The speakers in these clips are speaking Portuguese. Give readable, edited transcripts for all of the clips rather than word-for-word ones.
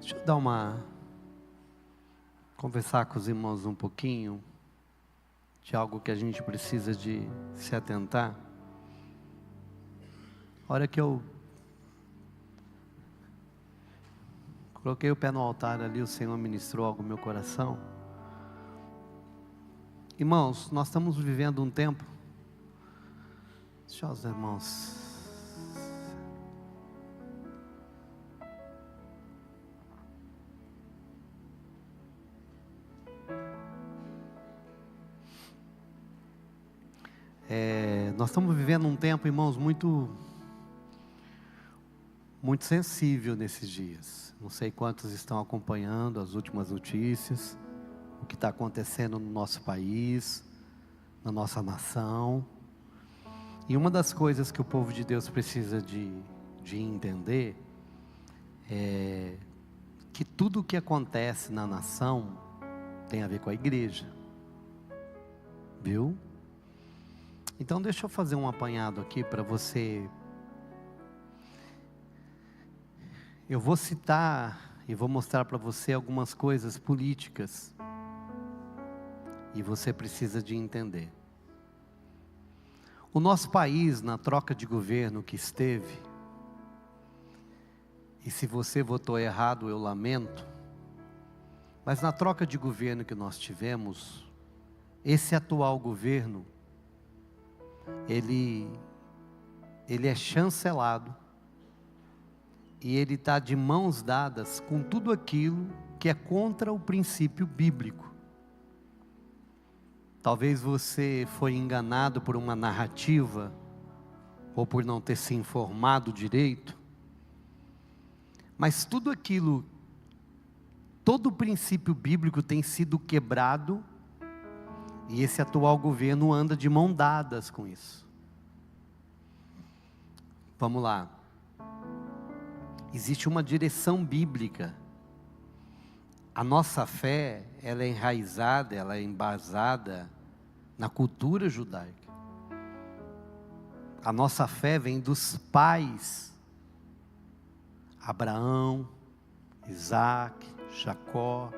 Deixa eu conversar com os irmãos um pouquinho de algo que a gente precisa de se atentar. A hora que eu coloquei o pé no altar ali, o Senhor ministrou algo no meu coração. Irmãos, nós estamos vivendo um tempo. Deixa os irmãos. Nós estamos vivendo um tempo, irmãos, muito sensível nesses dias. Não sei quantos estão acompanhando as últimas notícias, o que está acontecendo no nosso país, na nossa nação. E uma das coisas que o povo de Deus precisa de entender é que tudo o que acontece na nação tem a ver com a igreja. Viu? Então deixa eu fazer um apanhado aqui para você. Eu vou citar e vou mostrar para você algumas coisas políticas. E você precisa de entender. O nosso país, na troca de governo que esteve, e se você votou errado, eu lamento, mas na troca de governo que nós tivemos, esse atual governo, ele é chancelado, e ele está de mãos dadas com tudo aquilo que é contra o princípio bíblico. Talvez você foi enganado por uma narrativa, ou por não ter se informado direito, mas tudo aquilo, todo o princípio bíblico tem sido quebrado, e esse atual governo anda de mãos dadas com isso. Vamos lá. Existe uma direção bíblica. A nossa fé, ela é enraizada, ela é embasada na cultura judaica. A nossa fé vem dos pais. Abraão, Isaac, Jacó.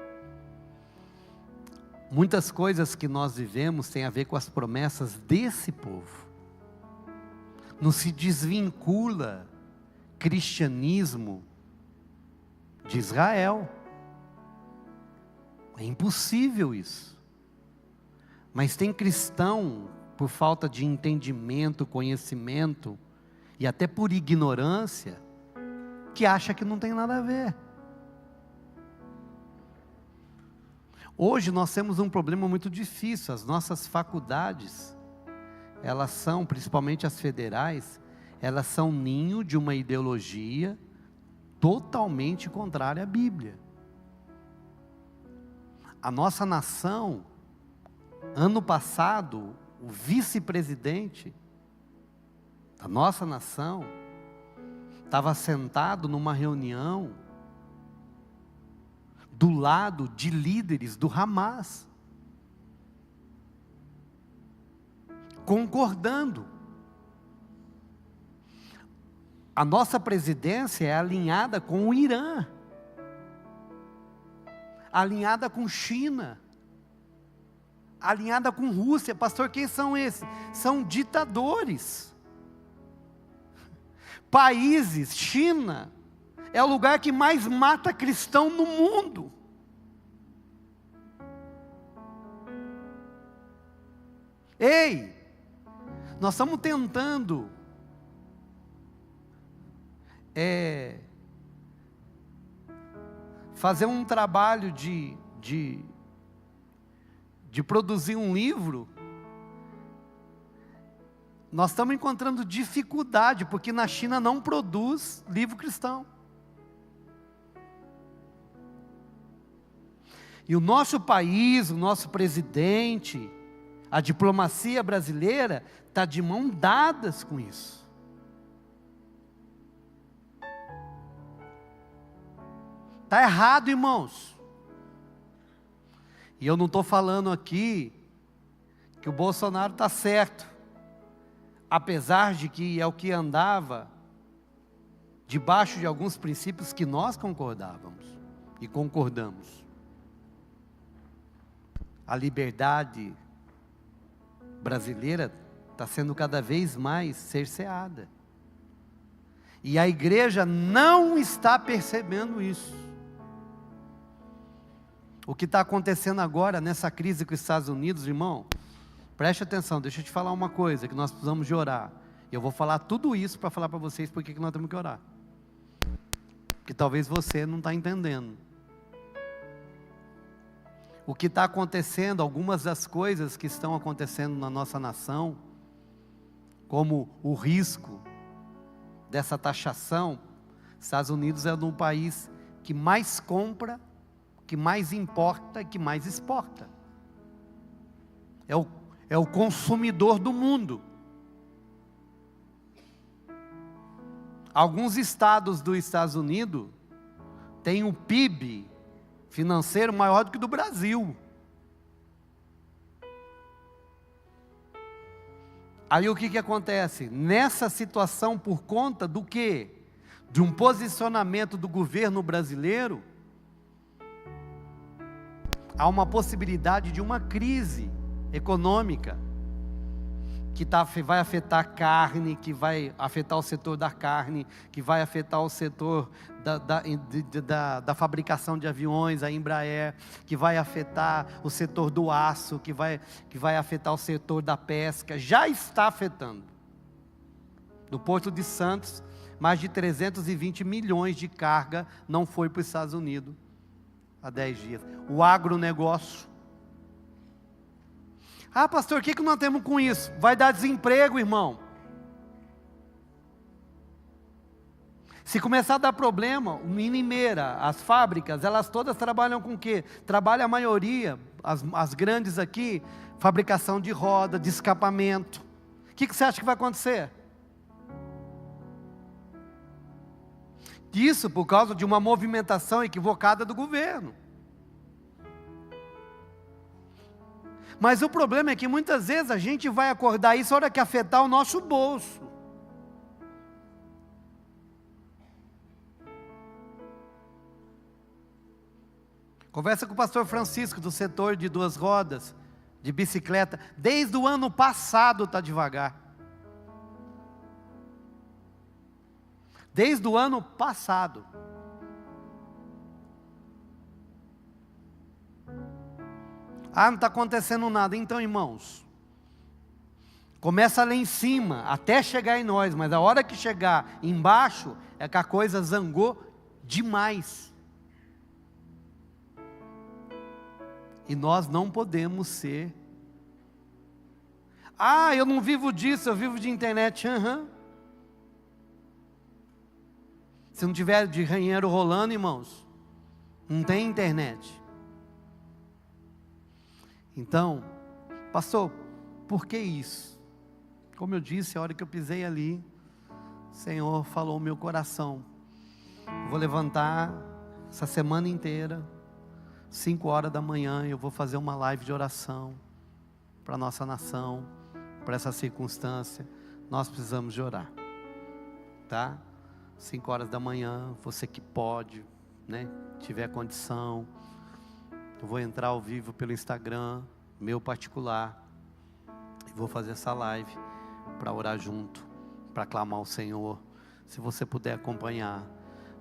Muitas coisas que nós vivemos têm a ver com as promessas desse povo. Não se desvincula cristianismo de Israel. É impossível isso. Mas tem cristão, por falta de entendimento, conhecimento, e até por ignorância, que acha que não tem nada a ver. Hoje nós temos um problema muito difícil. As nossas faculdades, elas são, principalmente as federais, elas são ninho de uma ideologia totalmente contrária à Bíblia. A nossa nação, ano passado, o vice-presidente da nossa nação estava sentado numa reunião do lado de líderes do Hamas, concordando. A nossa presidência é alinhada com o Irã, alinhada com China, alinhada com Rússia. Pastor, quem são esses? São ditadores. Países, China, é o lugar que mais mata cristão no mundo. Ei, nós estamos tentando fazer um trabalho de produzir um livro. Nós estamos encontrando dificuldade, porque na China não produz livro cristão. E o nosso país, o nosso presidente, a diplomacia brasileira, está de mãos dadas com isso. Está errado, irmãos. E eu não estou falando aqui que o Bolsonaro está certo, apesar de que é o que andava debaixo de alguns princípios que nós concordávamos. e concordamos. A liberdade brasileira está sendo cada vez mais cerceada. E a igreja não está percebendo isso. O que está acontecendo agora nessa crise com os Estados Unidos, irmão, preste atenção, deixa eu te falar uma coisa, que nós precisamos de orar. Eu vou falar tudo isso para falar para vocês por que nós temos que orar. Porque talvez você não está entendendo. O que está acontecendo, algumas das coisas que estão acontecendo na nossa nação, como o risco dessa taxação. Estados Unidos é um país que mais compra, que mais importa e que mais exporta. É o consumidor do mundo. Alguns estados dos Estados Unidos têm um PIB financeiro maior do que o do Brasil. Aí o que acontece? Nessa situação, por conta do quê? De um posicionamento do governo brasileiro, há uma possibilidade de uma crise econômica, que vai afetar a carne, que vai afetar o setor da carne, que vai afetar o setor da fabricação de aviões, a Embraer, que vai afetar o setor do aço, que vai afetar o setor da pesca, já está afetando. No Porto de Santos, mais de 320 milhões de carga não foi para os Estados Unidos há 10 dias. O agronegócio. Ah, pastor, o que nós temos com isso? Vai dar desemprego, irmão. Se começar a dar problema, em Limeira, as fábricas, elas todas trabalham com o quê? Trabalha a maioria, as grandes aqui, fabricação de roda, de escapamento. O que você acha que vai acontecer? Isso por causa de uma movimentação equivocada do governo. Mas o problema é que muitas vezes a gente vai acordar isso na hora que afetar o nosso bolso. Conversa com o pastor Francisco do setor de 2 rodas, de bicicleta. Desde o ano passado está devagar. Desde o ano passado. Ah, não está acontecendo nada. Então, irmãos, começa lá em cima, até chegar em nós, mas a hora que chegar embaixo, é que a coisa zangou demais. E nós não podemos ser. Ah, eu não vivo disso, eu vivo de internet. Se não tiver de dinheiro rolando, irmãos, não tem internet. Então, pastor, por que isso? Como eu disse, a hora que eu pisei ali, o Senhor falou no meu coração. Vou levantar essa semana inteira, 5 horas da manhã, eu vou fazer uma live de oração para a nossa nação, para essa circunstância. Nós precisamos de orar, tá? 5 horas da manhã, você que pode, né, tiver condição. Eu vou entrar ao vivo pelo Instagram, meu particular, e vou fazer essa live para orar junto, para clamar ao Senhor. Se você puder acompanhar,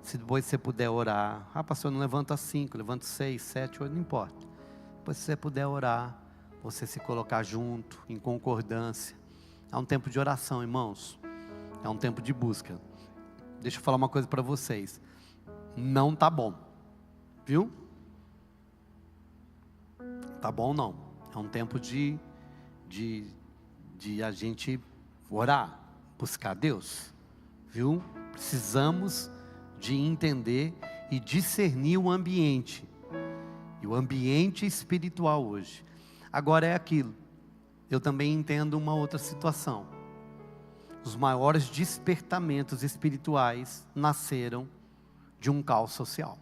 se depois você puder orar. Ah, pastor, não levanta 5, levanta 6, 7, 8, não importa. Depois se você puder orar, você se colocar junto, em concordância. É um tempo de oração, irmãos. É um tempo de busca. Deixa eu falar uma coisa para vocês. Não tá bom, viu? Tá bom não, é um tempo de a gente orar, buscar Deus, viu? Precisamos de entender e discernir o ambiente, e o ambiente espiritual hoje. Agora é aquilo, eu também entendo uma outra situação. Os maiores despertamentos espirituais nasceram de um caos social.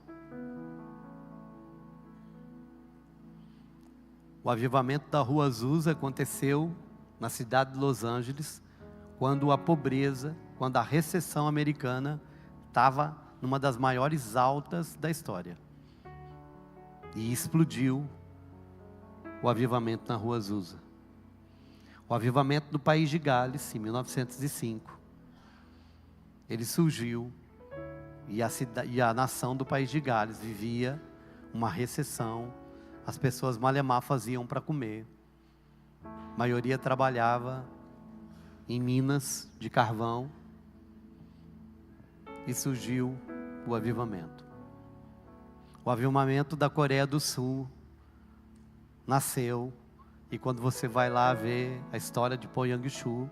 O avivamento da Rua Azusa aconteceu na cidade de Los Angeles, quando a pobreza, quando a recessão americana estava numa das maiores altas da história. E explodiu o avivamento na Rua Azusa. O avivamento no país de Gales, em 1905. Ele surgiu e a nação do país de Gales vivia uma recessão. As pessoas malemar faziam para comer. A maioria trabalhava em minas de carvão. E surgiu o avivamento. O avivamento da Coreia do Sul nasceu. E quando você vai lá ver a história de Pongyangchu,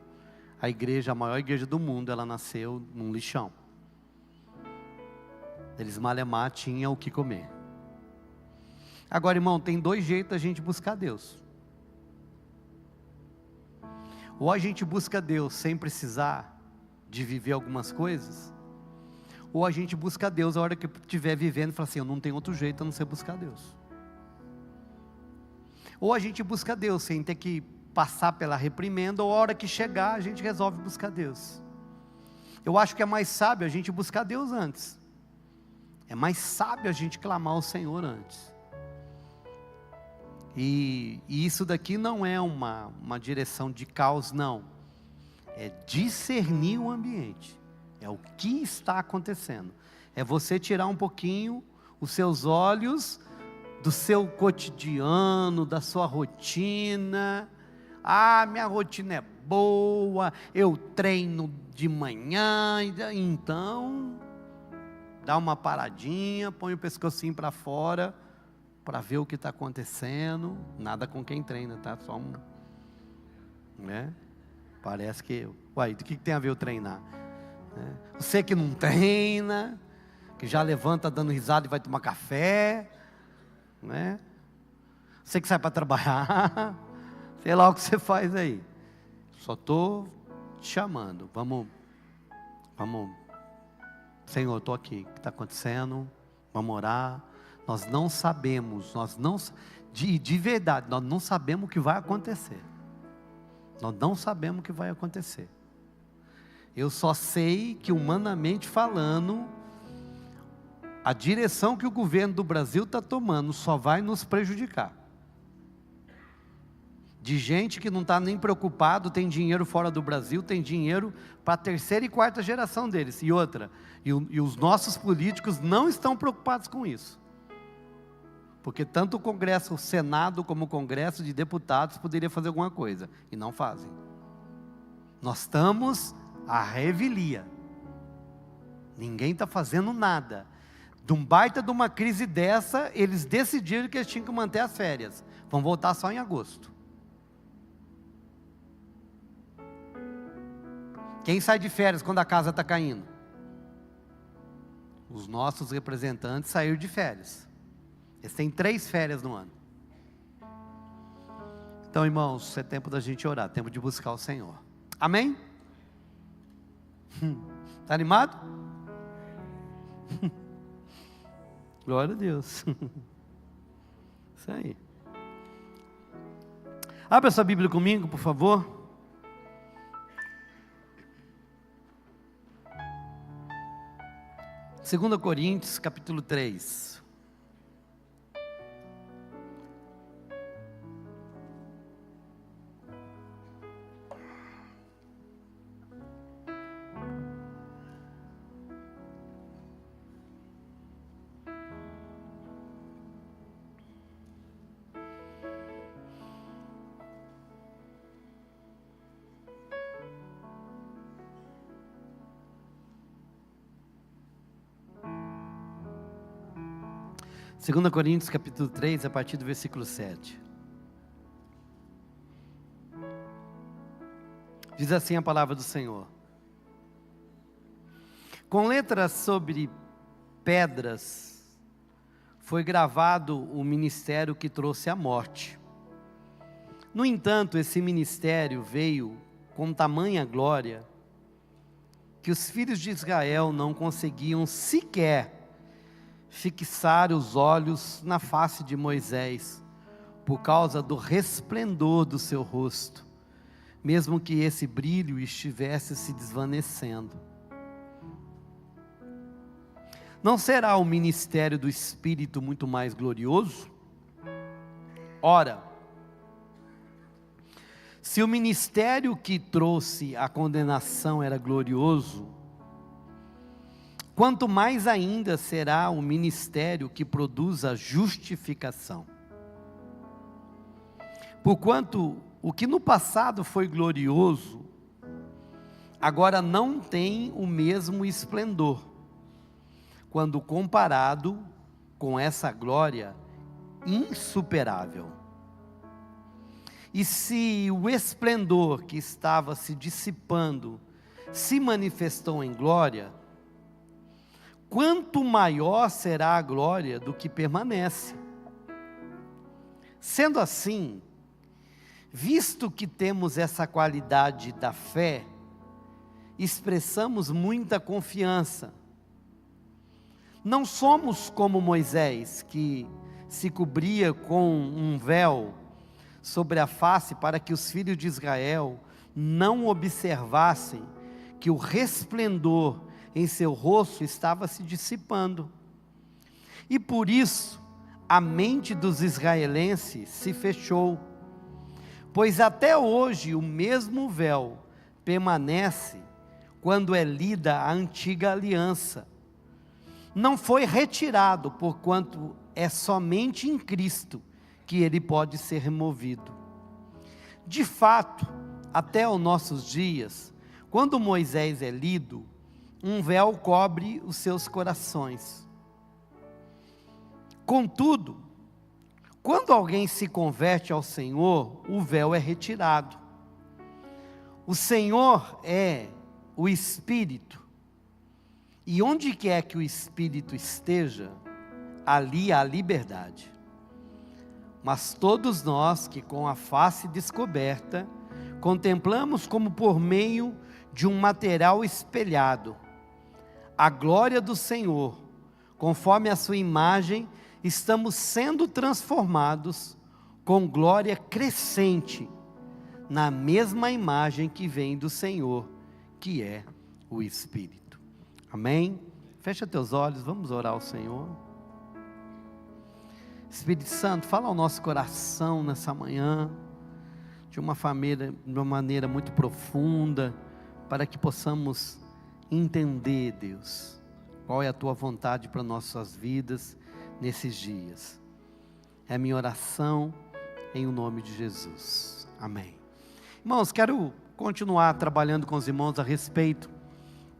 a maior igreja do mundo, ela nasceu num lixão. Eles malemar tinham o que comer. Agora, irmão, tem dois jeitos da gente buscar Deus. Ou a gente busca Deus sem precisar de viver algumas coisas, ou a gente busca Deus a hora que estiver vivendo e fala assim, eu não tenho outro jeito a não ser buscar Deus. Ou a gente busca Deus sem ter que passar pela reprimenda, ou a hora que chegar a gente resolve buscar Deus. Eu acho que é mais sábio a gente buscar Deus antes. É mais sábio a gente clamar ao Senhor antes. E isso daqui não é uma direção de caos, não. É discernir o ambiente. É o que está acontecendo. É você tirar um pouquinho os seus olhos do seu cotidiano, da sua rotina. Ah, minha rotina é boa, eu treino de manhã, então dá uma paradinha, põe o pescocinho para fora, para ver o que está acontecendo. Nada com quem treina, tá? Só um, né? Parece que, uai, do que tem a ver eu treinar? Você que não treina, que já levanta dando risada e vai tomar café, né? Você que sai para trabalhar, sei lá o que você faz aí. Só estou te chamando. Vamos, Senhor, estou aqui. O que está acontecendo? Vamos orar. Nós não sabemos, de verdade, nós não sabemos o que vai acontecer. Nós não sabemos o que vai acontecer. Eu só sei que, humanamente falando, a direção que o governo do Brasil está tomando só vai nos prejudicar. De gente que não está nem preocupado, tem dinheiro fora do Brasil, tem dinheiro para a terceira e quarta geração deles. E outra, e os nossos políticos não estão preocupados com isso. Porque tanto o Congresso, o Senado, como o Congresso de Deputados poderia fazer alguma coisa, e não fazem. Nós estamos à revelia. Ninguém está fazendo nada. De um baita de uma crise dessa, eles decidiram que eles tinham que manter as férias. Vão voltar só em agosto. Quem sai de férias quando a casa está caindo? Os nossos representantes saíram de férias. Eles têm 3 férias no ano. Então, irmãos, é tempo da gente orar, tempo de buscar o Senhor. Amém? Está animado? Glória a Deus. Isso aí. Abra sua Bíblia comigo, por favor. Segunda Coríntios, capítulo 3. Segunda Coríntios, capítulo 3, a partir do versículo 7. Diz assim a palavra do Senhor: com letras sobre pedras foi gravado o ministério que trouxe a morte. No entanto, esse ministério veio com tamanha glória que os filhos de Israel não conseguiam sequer fixar os olhos na face de Moisés, por causa do resplendor do seu rosto, mesmo que esse brilho estivesse se desvanecendo. Não será o ministério do Espírito muito mais glorioso? Ora, se o ministério que trouxe a condenação era glorioso, quanto mais ainda será o ministério que produz a justificação. Porquanto o que no passado foi glorioso, agora não tem o mesmo esplendor, quando comparado com essa glória insuperável. E se o esplendor que estava se dissipando se manifestou em glória, quanto maior será a glória do que permanece. Sendo assim, visto que temos essa qualidade da fé, expressamos muita confiança. Não somos como Moisés, que se cobria com um véu sobre a face para que os filhos de Israel não observassem que o resplendor em seu rosto estava se dissipando. E por isso, a mente dos israelenses se fechou, pois até hoje o mesmo véu permanece quando é lida a antiga aliança. Não foi retirado, porquanto é somente em Cristo que ele pode ser removido. De fato, até os nossos dias, quando Moisés é lido, um véu cobre os seus corações. Contudo, quando alguém se converte ao Senhor, o véu é retirado. O Senhor é o Espírito, e onde quer que o Espírito esteja, ali há liberdade. Mas todos nós que com a face descoberta, contemplamos como por meio de um material espelhado, a glória do Senhor, conforme a sua imagem, estamos sendo transformados com glória crescente, na mesma imagem que vem do Senhor, que é o Espírito. Amém? Fecha teus olhos, vamos orar ao Senhor. Espírito Santo, fala ao nosso coração nessa manhã, de uma maneira muito profunda, para que possamos entender, Deus, qual é a Tua vontade para nossas vidas nesses dias. É a minha oração em o nome de Jesus. Amém. Irmãos, quero continuar trabalhando com os irmãos a respeito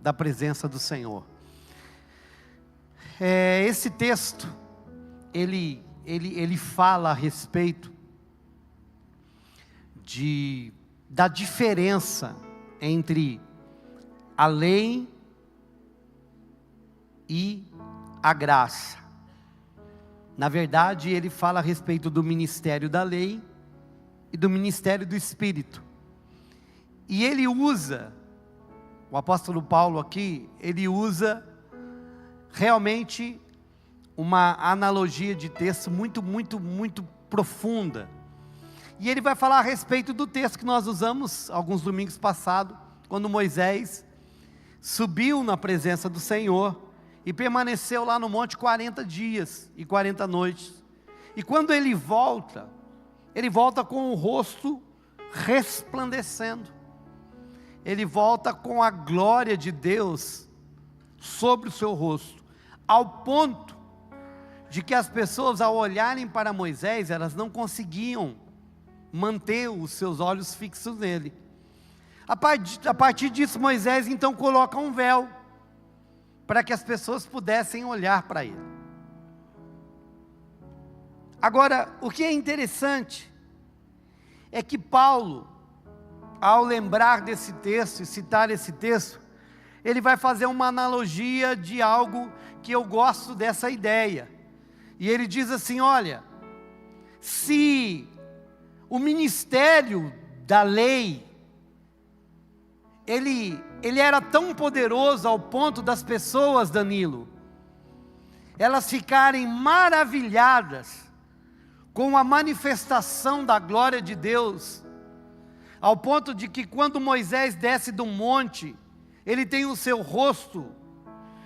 da presença do Senhor. Esse texto, ele fala a respeito da diferença entre a lei e a graça. Na verdade, ele fala a respeito do ministério da lei e do ministério do Espírito. E ele usa, o apóstolo Paulo aqui, ele usa realmente uma analogia de texto muito profunda. E ele vai falar a respeito do texto que nós usamos alguns domingos passados, quando Moisés subiu na presença do Senhor e permaneceu lá no monte 40 dias e 40 noites. E quando ele volta com o rosto resplandecendo. Ele volta com a glória de Deus sobre o seu rosto, ao ponto de que as pessoas, ao olharem para Moisés, elas não conseguiam manter os seus olhos fixos nele. A partir disso, Moisés então coloca um véu, para que as pessoas pudessem olhar para ele. Agora, o que é interessante, é que Paulo, ao lembrar desse texto e citar esse texto, ele vai fazer uma analogia de algo que eu gosto dessa ideia. E ele diz assim, olha, se o ministério da lei, ele era tão poderoso ao ponto das pessoas, Danilo, elas ficarem maravilhadas com a manifestação da glória de Deus, ao ponto de que quando Moisés desce do monte, ele tem o seu rosto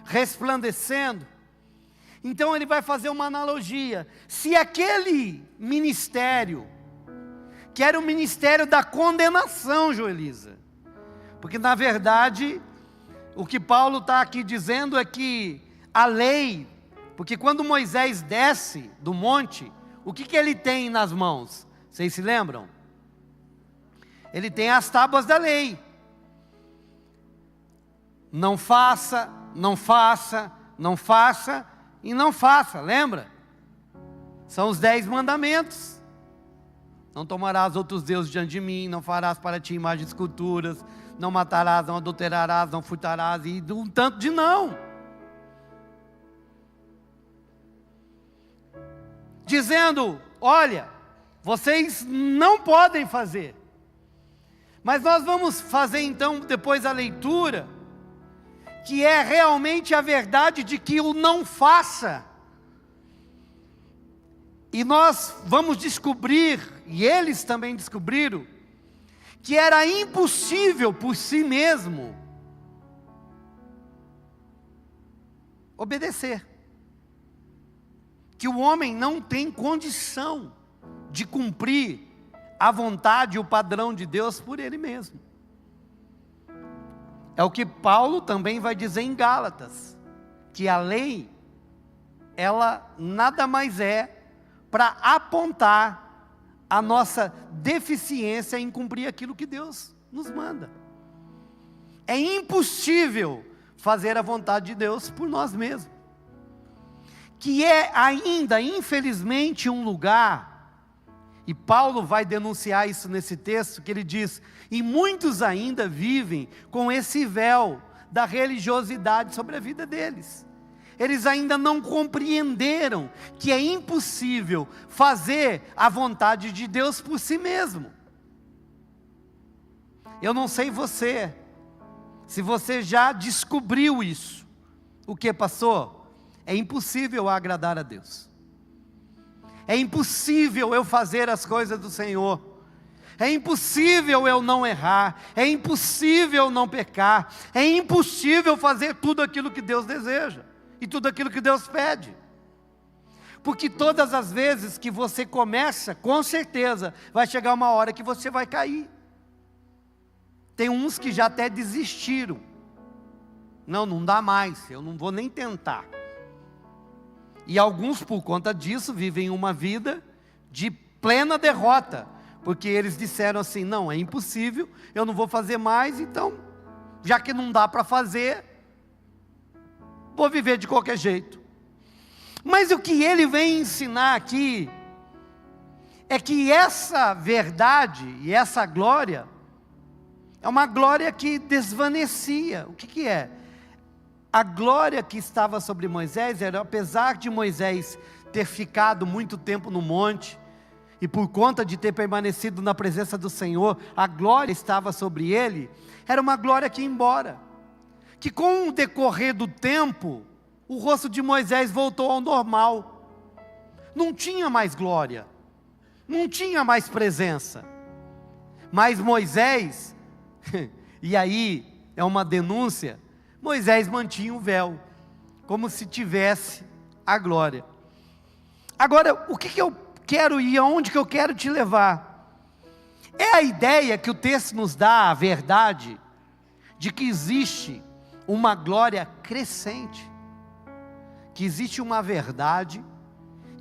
resplandecendo. Então ele vai fazer uma analogia. Se aquele ministério, que era o ministério da condenação, Joelisa, porque na verdade, o que Paulo está aqui dizendo é que a lei, porque quando Moisés desce do monte, o que ele tem nas mãos? Vocês se lembram? Ele tem as tábuas da lei. Não faça, não faça, não faça e não faça, lembra? São os 10 mandamentos. Não tomarás outros deuses diante de mim, não farás para ti imagens de esculturas, não matarás, não adulterarás, não furtarás, e um tanto de não. Dizendo, olha, vocês não podem fazer. Mas nós vamos fazer então depois a leitura, que é realmente a verdade de que o não faça. E nós vamos descobrir, e eles também descobriram, que era impossível por si mesmo obedecer. Que o homem não tem condição de cumprir a vontade e o padrão de Deus por ele mesmo. É o que Paulo também vai dizer em Gálatas, que a lei, ela nada mais é para apontar a nossa deficiência em cumprir aquilo que Deus nos manda. É impossível fazer a vontade de Deus por nós mesmos. Que é ainda, infelizmente, um lugar, e Paulo vai denunciar isso nesse texto, que ele diz, e muitos ainda vivem com esse véu da religiosidade sobre a vida deles. Eles ainda não compreenderam que é impossível fazer a vontade de Deus por si mesmo. Eu não sei você, se você já descobriu isso. O que, pastor? É impossível agradar a Deus. É impossível eu fazer as coisas do Senhor. É impossível eu não errar. É impossível eu não pecar. É impossível fazer tudo aquilo que Deus deseja. E tudo aquilo que Deus pede. Porque todas as vezes que você começa, com certeza, vai chegar uma hora que você vai cair. Tem uns que já até desistiram. Não dá mais, eu não vou nem tentar. E alguns, por conta disso, vivem uma vida de plena derrota. Porque eles disseram assim, não, é impossível, eu não vou fazer mais, então, já que não dá para fazer, vou viver de qualquer jeito. Mas o que ele vem ensinar aqui, é que essa verdade e essa glória, é uma glória que desvanecia. O que é? A glória que estava sobre Moisés, era apesar de Moisés ter ficado muito tempo no monte, e por conta de ter permanecido na presença do Senhor, a glória estava sobre ele, era uma glória que ia embora. Que com o decorrer do tempo, o rosto de Moisés voltou ao normal. Não tinha mais glória, não tinha mais presença. Mas Moisés, e aí é uma denúncia, Moisés mantinha o véu, como se tivesse a glória. Agora, o que eu quero ir, aonde que eu quero te levar? É a ideia que o texto nos dá, a verdade, de que existe uma glória crescente, que existe uma verdade,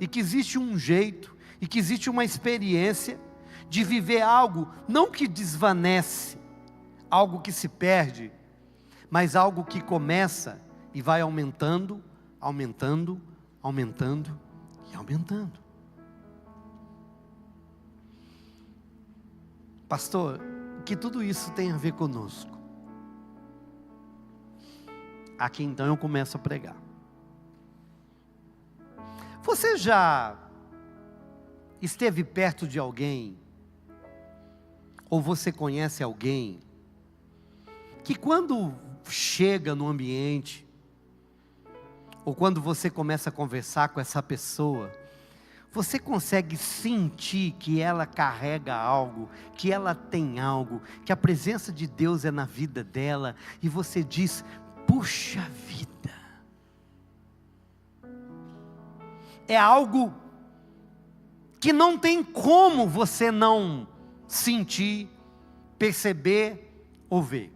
e que existe um jeito, e que existe uma experiência, de viver algo, não que desvanece, algo que se perde, mas algo que começa e vai aumentando, aumentando, aumentando e aumentando. Pastor, o que tudo isso tem a ver conosco? Aqui então eu começo a pregar. Você já esteve perto de alguém, ou você conhece alguém, que quando chega no ambiente, ou quando você começa a conversar com essa pessoa, você consegue sentir que ela carrega algo, que ela tem algo, que a presença de Deus é na vida dela, e você diz, puxa vida, é algo que não tem como você não sentir, perceber ou ver.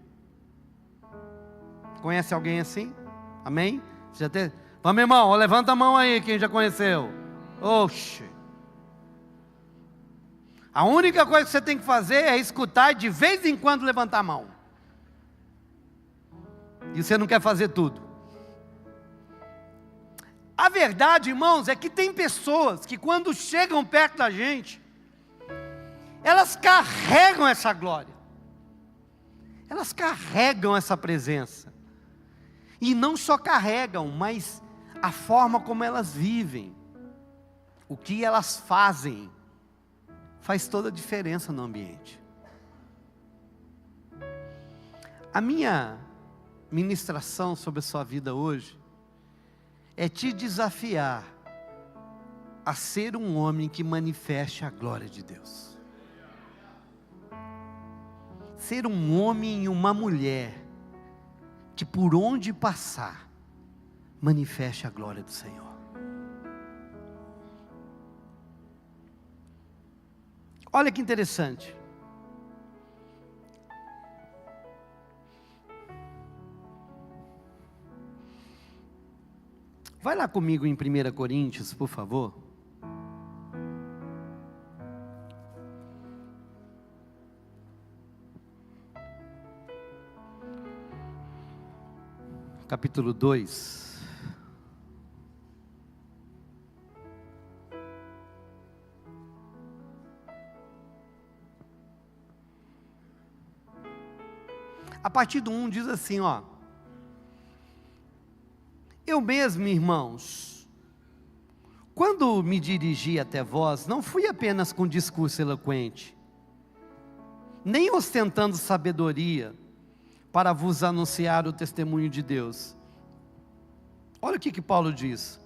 Conhece alguém assim? Amém? Já tem... Vamos, irmão, levanta a mão aí, quem já conheceu. Oxe. A única coisa que você tem que fazer é escutar e de vez em quando levantar a mão. E você não quer fazer tudo. A verdade, irmãos, é que tem pessoas que quando chegam perto da gente, elas carregam essa glória. Elas carregam essa presença. E não só carregam, mas a forma como elas vivem, o que elas fazem, faz toda a diferença no ambiente. A minha ministração sobre a sua vida hoje é te desafiar a ser um homem que manifeste a glória de Deus. Ser um homem e uma mulher que por onde passar, manifeste a glória do Senhor. Olha que interessante. Vai lá comigo em 1 Coríntios, por favor. Capítulo 2. A partir do 1 diz assim, ó. Eu mesmo, irmãos, quando me dirigi até vós, não fui apenas com discurso eloquente, nem ostentando sabedoria, para vos anunciar o testemunho de Deus. Olha o que Paulo diz.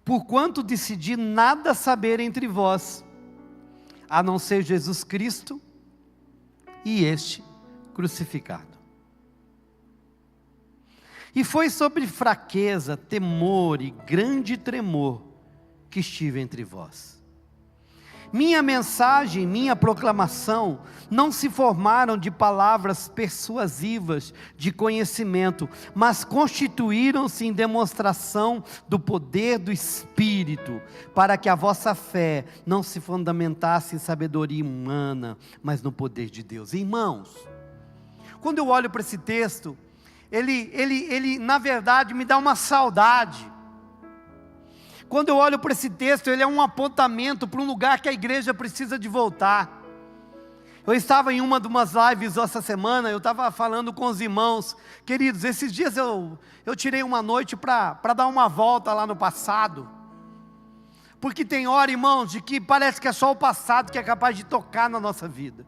Porquanto decidi nada saber entre vós, a não ser Jesus Cristo e este crucificado. E foi sobre fraqueza, temor e grande tremor que estive entre vós. Minha mensagem, minha proclamação, não se formaram de palavras persuasivas de conhecimento, mas constituíram-se em demonstração do poder do Espírito, para que a vossa fé não se fundamentasse em sabedoria humana, mas no poder de Deus. Irmãos, quando eu olho para esse texto, ele na verdade me dá uma saudade. Quando eu olho para esse texto, ele é um apontamento para um lugar que a igreja precisa de voltar. Eu estava em uma de umas lives essa semana, eu estava falando com os irmãos, queridos, esses dias eu tirei uma noite para dar uma volta lá no passado, porque tem hora, irmãos, de que parece que é só o passado que é capaz de tocar na nossa vida.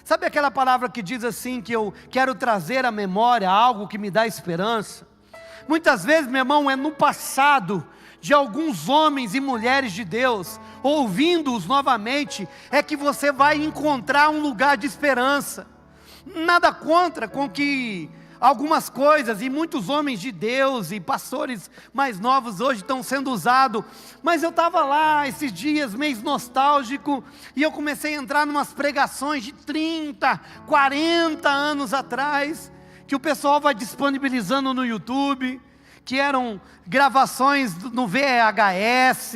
Sabe aquela palavra que diz assim, que eu quero trazer à memória algo que me dá esperança? Muitas vezes, meu irmão, é no passado de alguns homens e mulheres de Deus, ouvindo-os novamente, é que você vai encontrar um lugar de esperança. Nada contra com que algumas coisas, e muitos homens de Deus, e pastores mais novos hoje estão sendo usados, mas eu estava lá esses dias, meio nostálgico, e eu comecei a entrar em umas pregações de 30, 40 anos atrás, que o pessoal vai disponibilizando no YouTube, que eram gravações no VHS,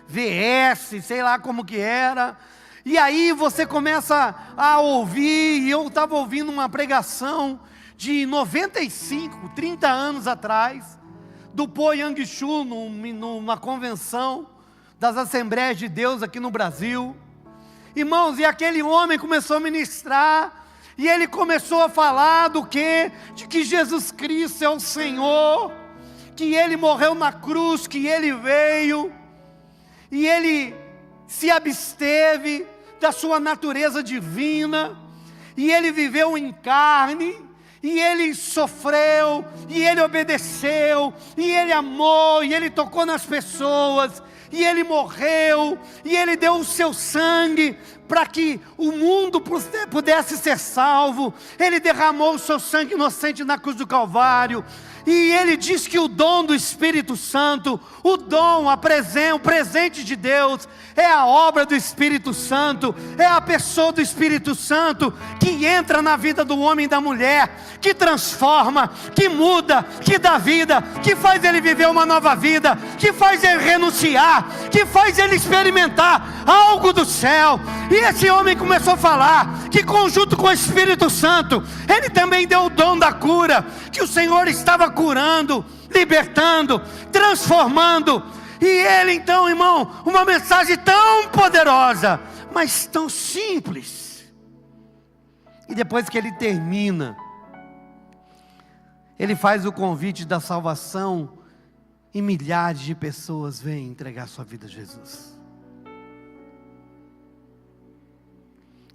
VS, sei lá como que era, e aí você começa a ouvir, e eu estava ouvindo uma pregação de 95, 30 anos atrás, do Po Yang-Shu, numa convenção das Assembleias de Deus aqui no Brasil. Irmãos, e aquele homem começou a ministrar, e ele começou a falar do quê? De que Jesus Cristo é o Senhor, que Ele morreu na cruz, que Ele veio, e Ele se absteve da sua natureza divina, e Ele viveu em carne, e Ele sofreu, e Ele obedeceu, e Ele amou, e Ele tocou nas pessoas, e Ele morreu, e Ele deu o seu sangue, para que o mundo pudesse ser salvo. Ele derramou o seu sangue inocente na cruz do Calvário, E ele diz que o dom do Espírito Santo, o presente de Deus, é a obra do Espírito Santo, é a pessoa do Espírito Santo que entra na vida do homem e da mulher, que transforma, que muda, que dá vida, que faz ele viver uma nova vida, que faz ele renunciar, que faz ele experimentar algo do céu. E esse homem começou a falar que, conjunto com o Espírito Santo, ele também deu o dom da cura, que o Senhor estava curando, libertando, transformando. E ele então, irmão, uma mensagem tão poderosa, mas tão simples. E depois que ele termina, ele faz o convite da salvação, e milhares de pessoas vêm entregar sua vida a Jesus.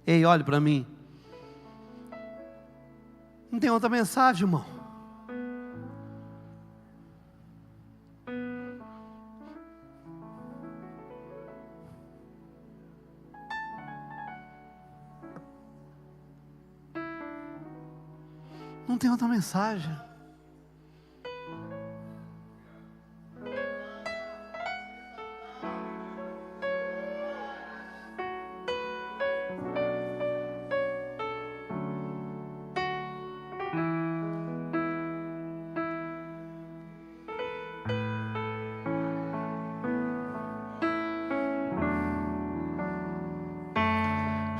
Ei, olhe para mim. Não tem outra mensagem, irmão. Não tem outra mensagem.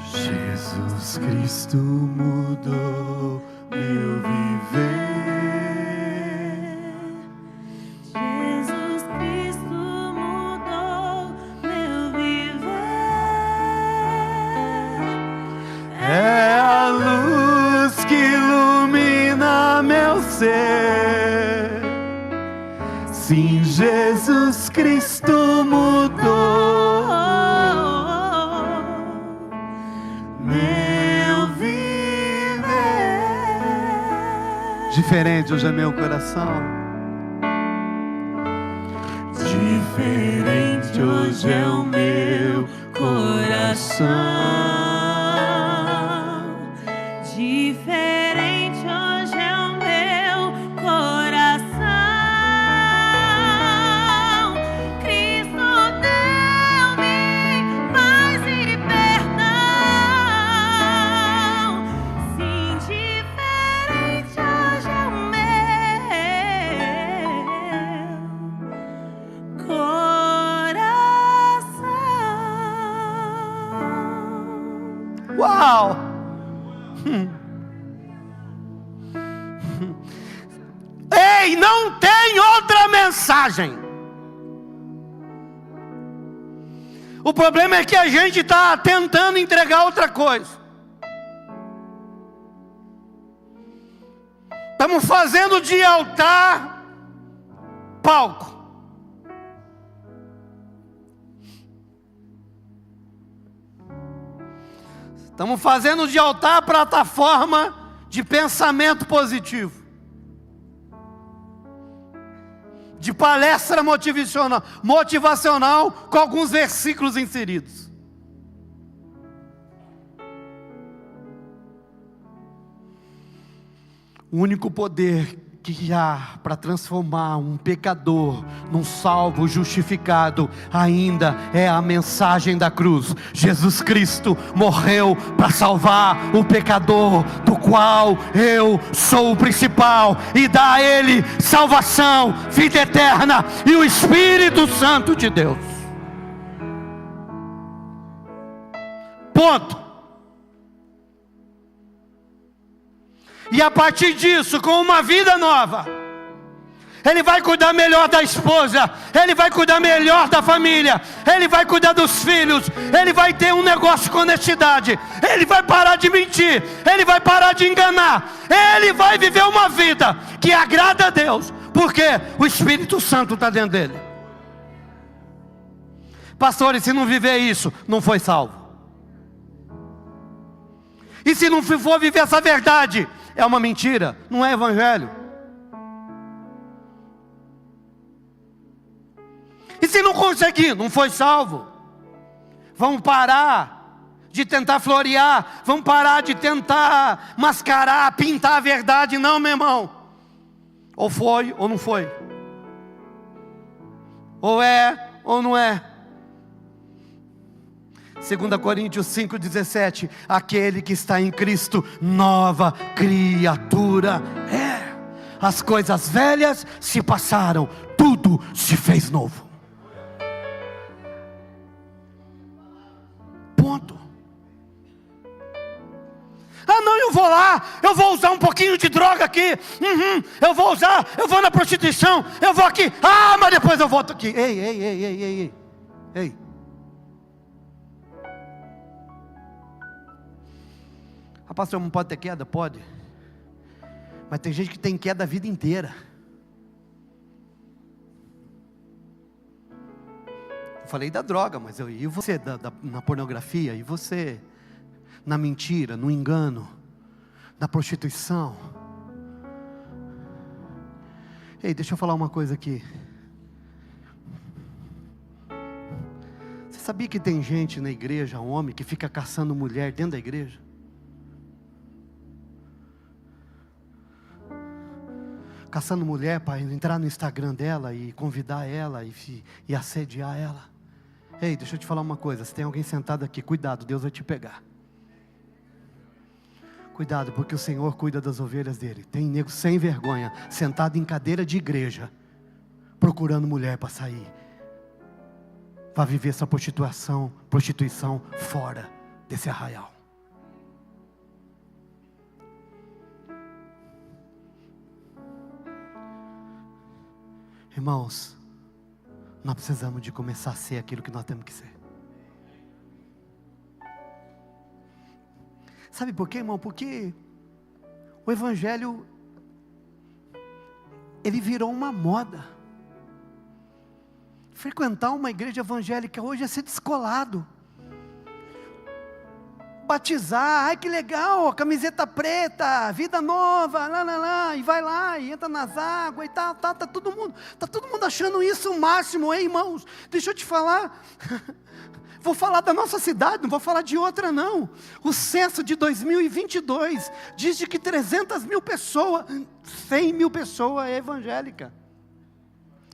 Jesus Cristo mudou meu viver. Jesus Cristo mudou meu viver. É a luz que ilumina meu ser. Sim, Jesus Cristo mudou meu viver. Diferente hoje é meu coração. Diferente hoje é o meu coração. Diferente hoje é o meu coração. Cristo deu-me paz e perdão. Sim, diferente hoje é o meu coração. Uau! Ei, não tem outra mensagem. O problema é que a gente está tentando entregar outra coisa. Estamos fazendo de altar palco. Estamos fazendo de altar plataforma de pensamento positivo, de palestra motivacional com alguns versículos inseridos. O único poder que há para transformar um pecador num salvo justificado ainda é a mensagem da cruz. Jesus Cristo morreu para salvar o pecador, do qual eu sou o principal, e dá a ele salvação, vida eterna e o Espírito Santo de Deus. Ponto. E a partir disso, com uma vida nova, ele vai cuidar melhor da esposa, ele vai cuidar melhor da família, ele vai cuidar dos filhos, ele vai ter um negócio com honestidade, ele vai parar de mentir, ele vai parar de enganar, ele vai viver uma vida que agrada a Deus, porque o Espírito Santo está dentro dele. Pastor, e se não viver isso, não foi salvo. E se não for viver essa verdade, é uma mentira, não é evangelho. E se não conseguir, não foi salvo. Vamos parar de tentar florear, vamos parar de tentar mascarar, pintar a verdade. Não, meu irmão. Ou foi ou não foi. Ou é ou não é. 2 Coríntios 5,17, aquele que está em Cristo, nova criatura é. As coisas velhas se passaram, tudo se fez novo. Ponto. Ah não, eu vou lá, eu vou usar um pouquinho de droga aqui, eu vou na prostituição, eu vou aqui, mas depois eu volto aqui. Ei. Pastor, não pode ter queda? Pode. Mas tem gente que tem queda a vida inteira. Eu falei da droga, mas e você na pornografia? E você na mentira, no engano, na prostituição? Ei, deixa eu falar uma coisa aqui. Você sabia que tem gente na igreja, homem, que fica caçando mulher dentro da igreja? Caçando mulher para entrar no Instagram dela e convidar ela e assediar ela. Ei, deixa eu te falar uma coisa, se tem alguém sentado aqui, cuidado, Deus vai te pegar. Cuidado, porque o Senhor cuida das ovelhas dele. Tem nego sem vergonha, sentado em cadeira de igreja, procurando mulher para sair, para viver essa prostituição fora desse arraial. Irmãos, nós precisamos de começar a ser aquilo que nós temos que ser. Sabe por quê, irmão? Porque o Evangelho, ele virou uma moda. Frequentar uma igreja evangélica hoje é ser descolado. Batizar, ai que legal, camiseta preta, vida nova, e vai lá, e entra nas águas e tal, tá todo mundo achando isso o máximo, hein, irmãos? Deixa eu te falar, vou falar da nossa cidade, não vou falar de outra não. O censo de 2022 diz que 300 mil pessoas, 100 mil pessoas é evangélica.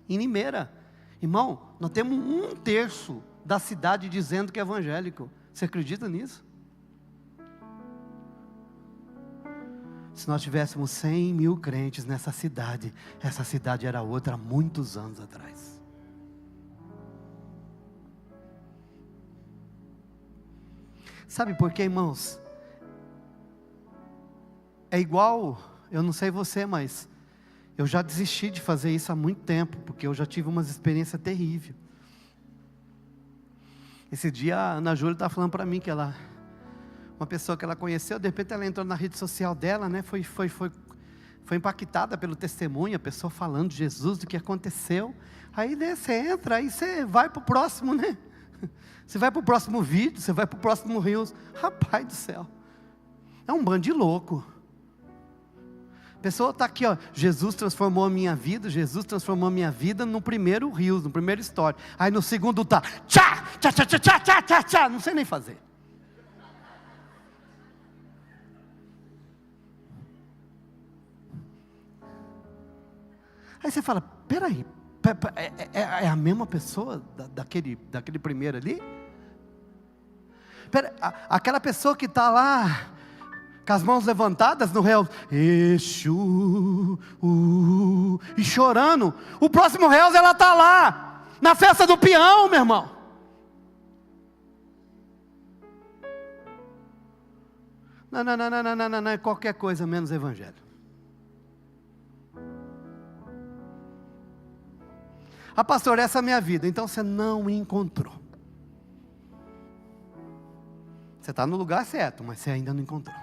Em Limeira, irmão, nós temos 1/3 da cidade dizendo que é evangélico. Você acredita nisso? Se nós tivéssemos 100 mil crentes nessa cidade, essa cidade era outra há muitos anos atrás. Sabe por quê, irmãos? É igual, eu não sei você, mas eu já desisti de fazer isso há muito tempo, porque eu já tive umas experiências terríveis. Esse dia a Ana Júlia estava falando para mim que uma pessoa que ela conheceu, de repente ela entrou na rede social dela, né, foi impactada pelo testemunho, a pessoa falando de Jesus, do que aconteceu. Aí, né, você entra, aí você vai para o próximo, né? Você vai para o próximo vídeo, você vai para o próximo Reels. Rapaz do céu, é um bando de louco. A pessoa está aqui, ó, Jesus transformou a minha vida, Jesus transformou a minha vida no primeiro Reels, no primeiro story. Aí no segundo tá, tchá, não sei nem fazer. Aí você fala, peraí, é a mesma pessoa daquele primeiro ali? Aquela pessoa que está lá, com as mãos levantadas no réu, e chorando, o próximo réu ela está lá, na festa do peão, meu irmão. Não, é qualquer coisa menos evangelho. Pastor, essa é a minha vida. Então você não me encontrou. Você está no lugar certo, mas você ainda não encontrou.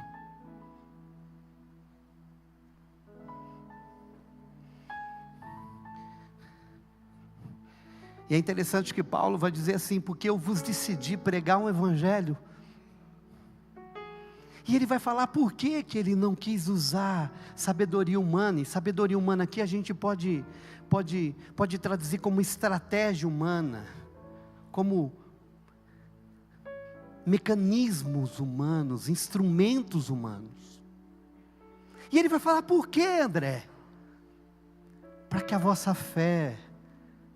E é interessante que Paulo vai dizer assim, porque eu vos decidi pregar um evangelho. E ele vai falar por que ele não quis usar sabedoria humana. E sabedoria humana aqui a gente pode traduzir como estratégia humana, como mecanismos humanos, instrumentos humanos. E ele vai falar por que, André? para que a vossa fé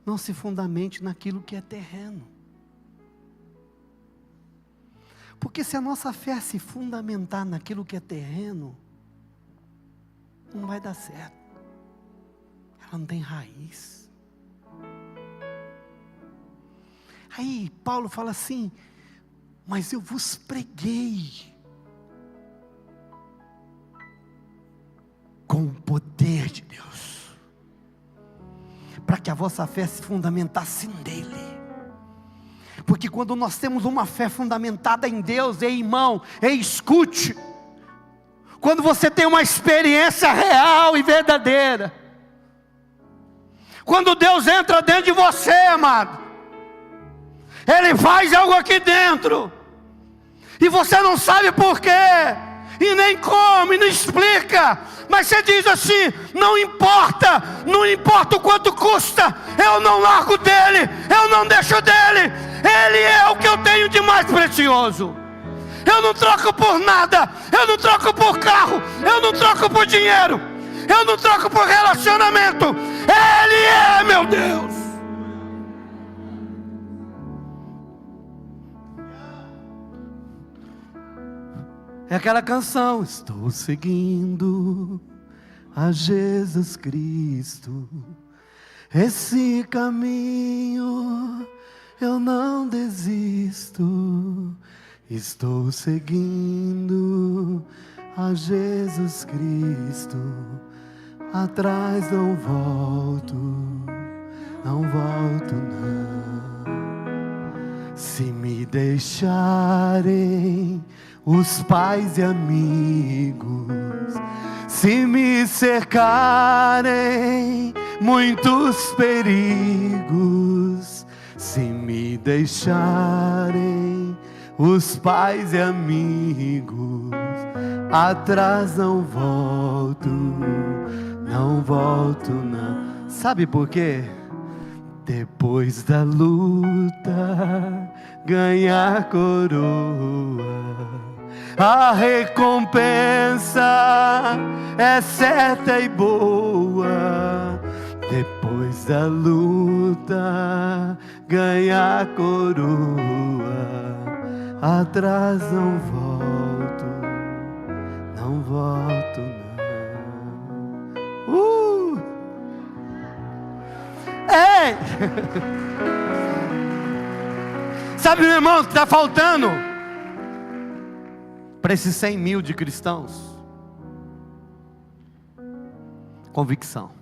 não se fundamente naquilo que é terreno. Porque se a nossa fé se fundamentar naquilo que é terreno, não vai dar certo. Ela não tem raiz. Aí Paulo fala assim: mas eu vos preguei com o poder de Deus, para que a vossa fé se fundamentasse nele. Porque quando nós temos uma fé fundamentada em Deus, ei irmão, ei escute, quando você tem uma experiência real e verdadeira, quando Deus entra dentro de você, amado, Ele faz algo aqui dentro, e você não sabe porquê, e nem como, e não explica, mas você diz assim: não importa o quanto custa, eu não largo dele, eu não deixo dele, ele é o que eu tenho de mais precioso. Eu não troco por nada, eu não troco por carro, eu não troco por dinheiro, eu não troco por relacionamento, ele é meu Deus. É aquela canção: estou seguindo a Jesus Cristo, esse caminho eu não desisto. Estou seguindo a Jesus Cristo, atrás não volto, não volto não. Se me deixarem os pais e amigos, se me cercarem muitos perigos, se me deixarem os pais e amigos, atrás não volto, não volto não. Sabe por quê? Depois da luta, ganhar coroa, a recompensa é certa e boa. Depois da luta, ganhar coroa, atrás não volto, não volto não. Ei! Sabe, meu irmão, o que está faltando para esses 100 mil de cristãos? Convicção.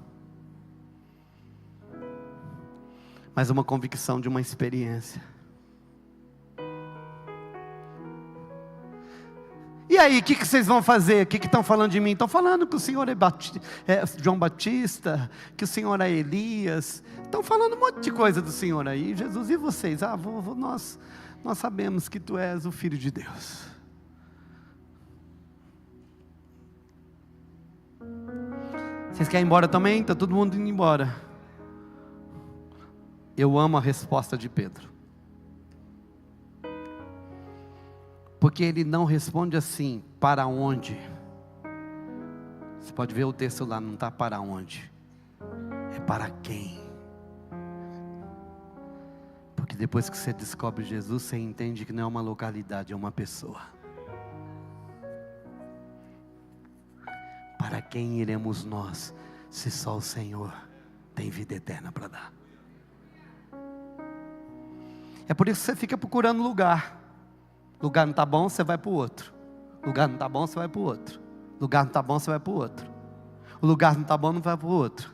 Mas uma convicção de uma experiência. E aí, o que vocês vão fazer? O que estão falando de mim? Estão falando que o Senhor é João Batista, que o Senhor é Elias. Estão falando um monte de coisa do Senhor aí. Jesus, e vocês? Nós sabemos que Tu és o Filho de Deus. Vocês querem ir embora também? Está todo mundo indo embora. Eu amo a resposta de Pedro. Porque ele não responde assim: para onde? Você pode ver o texto lá, não está para onde, é para quem. Porque depois que você descobre Jesus, você entende que não é uma localidade, é uma pessoa. Para quem iremos nós, se só o Senhor tem vida eterna para dar? É por isso que você fica procurando lugar. Lugar não está bom, você vai para o outro. Lugar não está bom, você vai para o outro. Lugar não está bom, você vai para o outro. O lugar não está bom, não vai para o outro.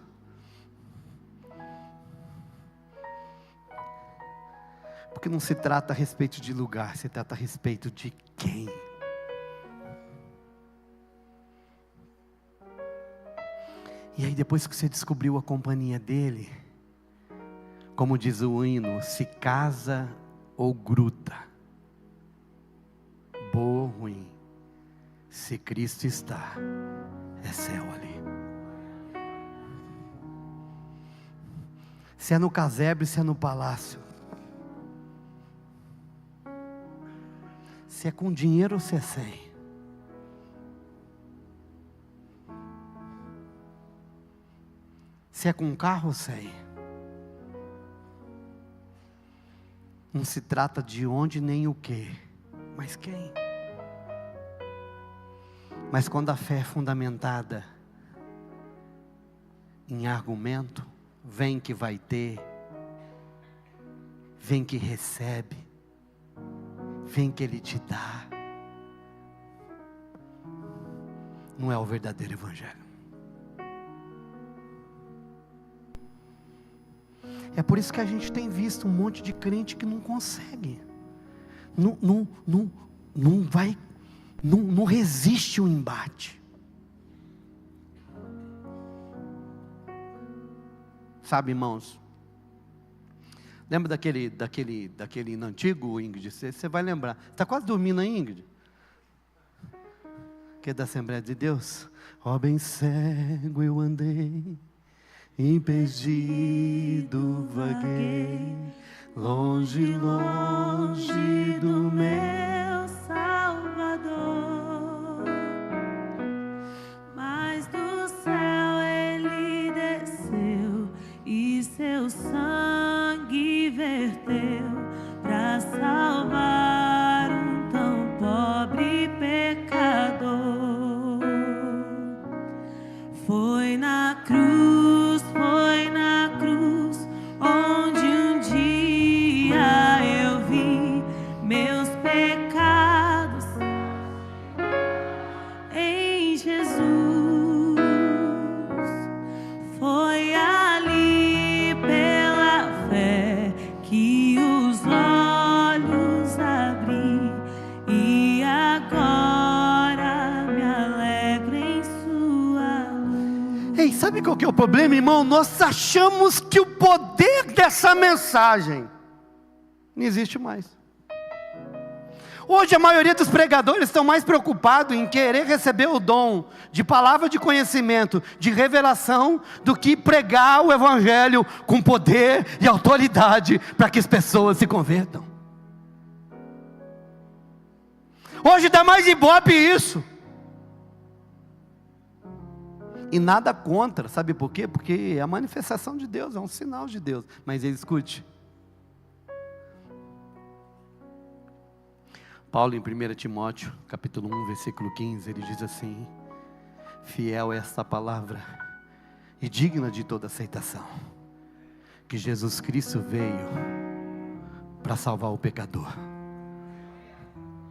Porque não se trata a respeito de lugar, se trata a respeito de quem. E aí depois que você descobriu a companhia dele, como diz o hino, se casa ou gruda, boa ou ruim, se Cristo está, é céu ali. Se é no casebre, se é no palácio, se é com dinheiro ou se é sem, Se é com carro ou sem. Não se trata de onde nem o que, mas quem. Mas quando a fé é fundamentada em argumento, vem que vai ter, vem que recebe, vem que Ele te dá. Não é o verdadeiro evangelho. É por isso que a gente tem visto um monte de crente que não consegue. Não resiste o embate. Sabe, irmãos? Lembra daquele antigo, Ingrid? Você vai lembrar. Está quase dormindo aí, Ingrid? Que é da Assembleia de Deus. Ó bem cego eu andei, impedido vaguei, longe, longe do meu Salvador. Mas do céu Ele desceu e seu sangue verteu para salvar um tão pobre pecador. Foi na cruz, onde um dia eu vi meus pecados em Jesus. Foi ali pela fé que os olhos abri e agora me alegro em sua luz. Ei, sabe qual que é o problema, irmão? Nós achamos que o poder dessa mensagem não existe mais. Hoje a maioria dos pregadores estão mais preocupados em querer receber o dom de palavra de conhecimento, de revelação, do que pregar o evangelho com poder e autoridade para que as pessoas se convertam. Hoje dá mais ibope isso. E nada contra, sabe por quê? Porque é a manifestação de Deus, é um sinal de Deus. Mas escute. Paulo em 1 Timóteo, capítulo 1, versículo 15, ele diz assim: fiel é esta palavra e digna de toda aceitação, que Jesus Cristo veio para salvar o pecador.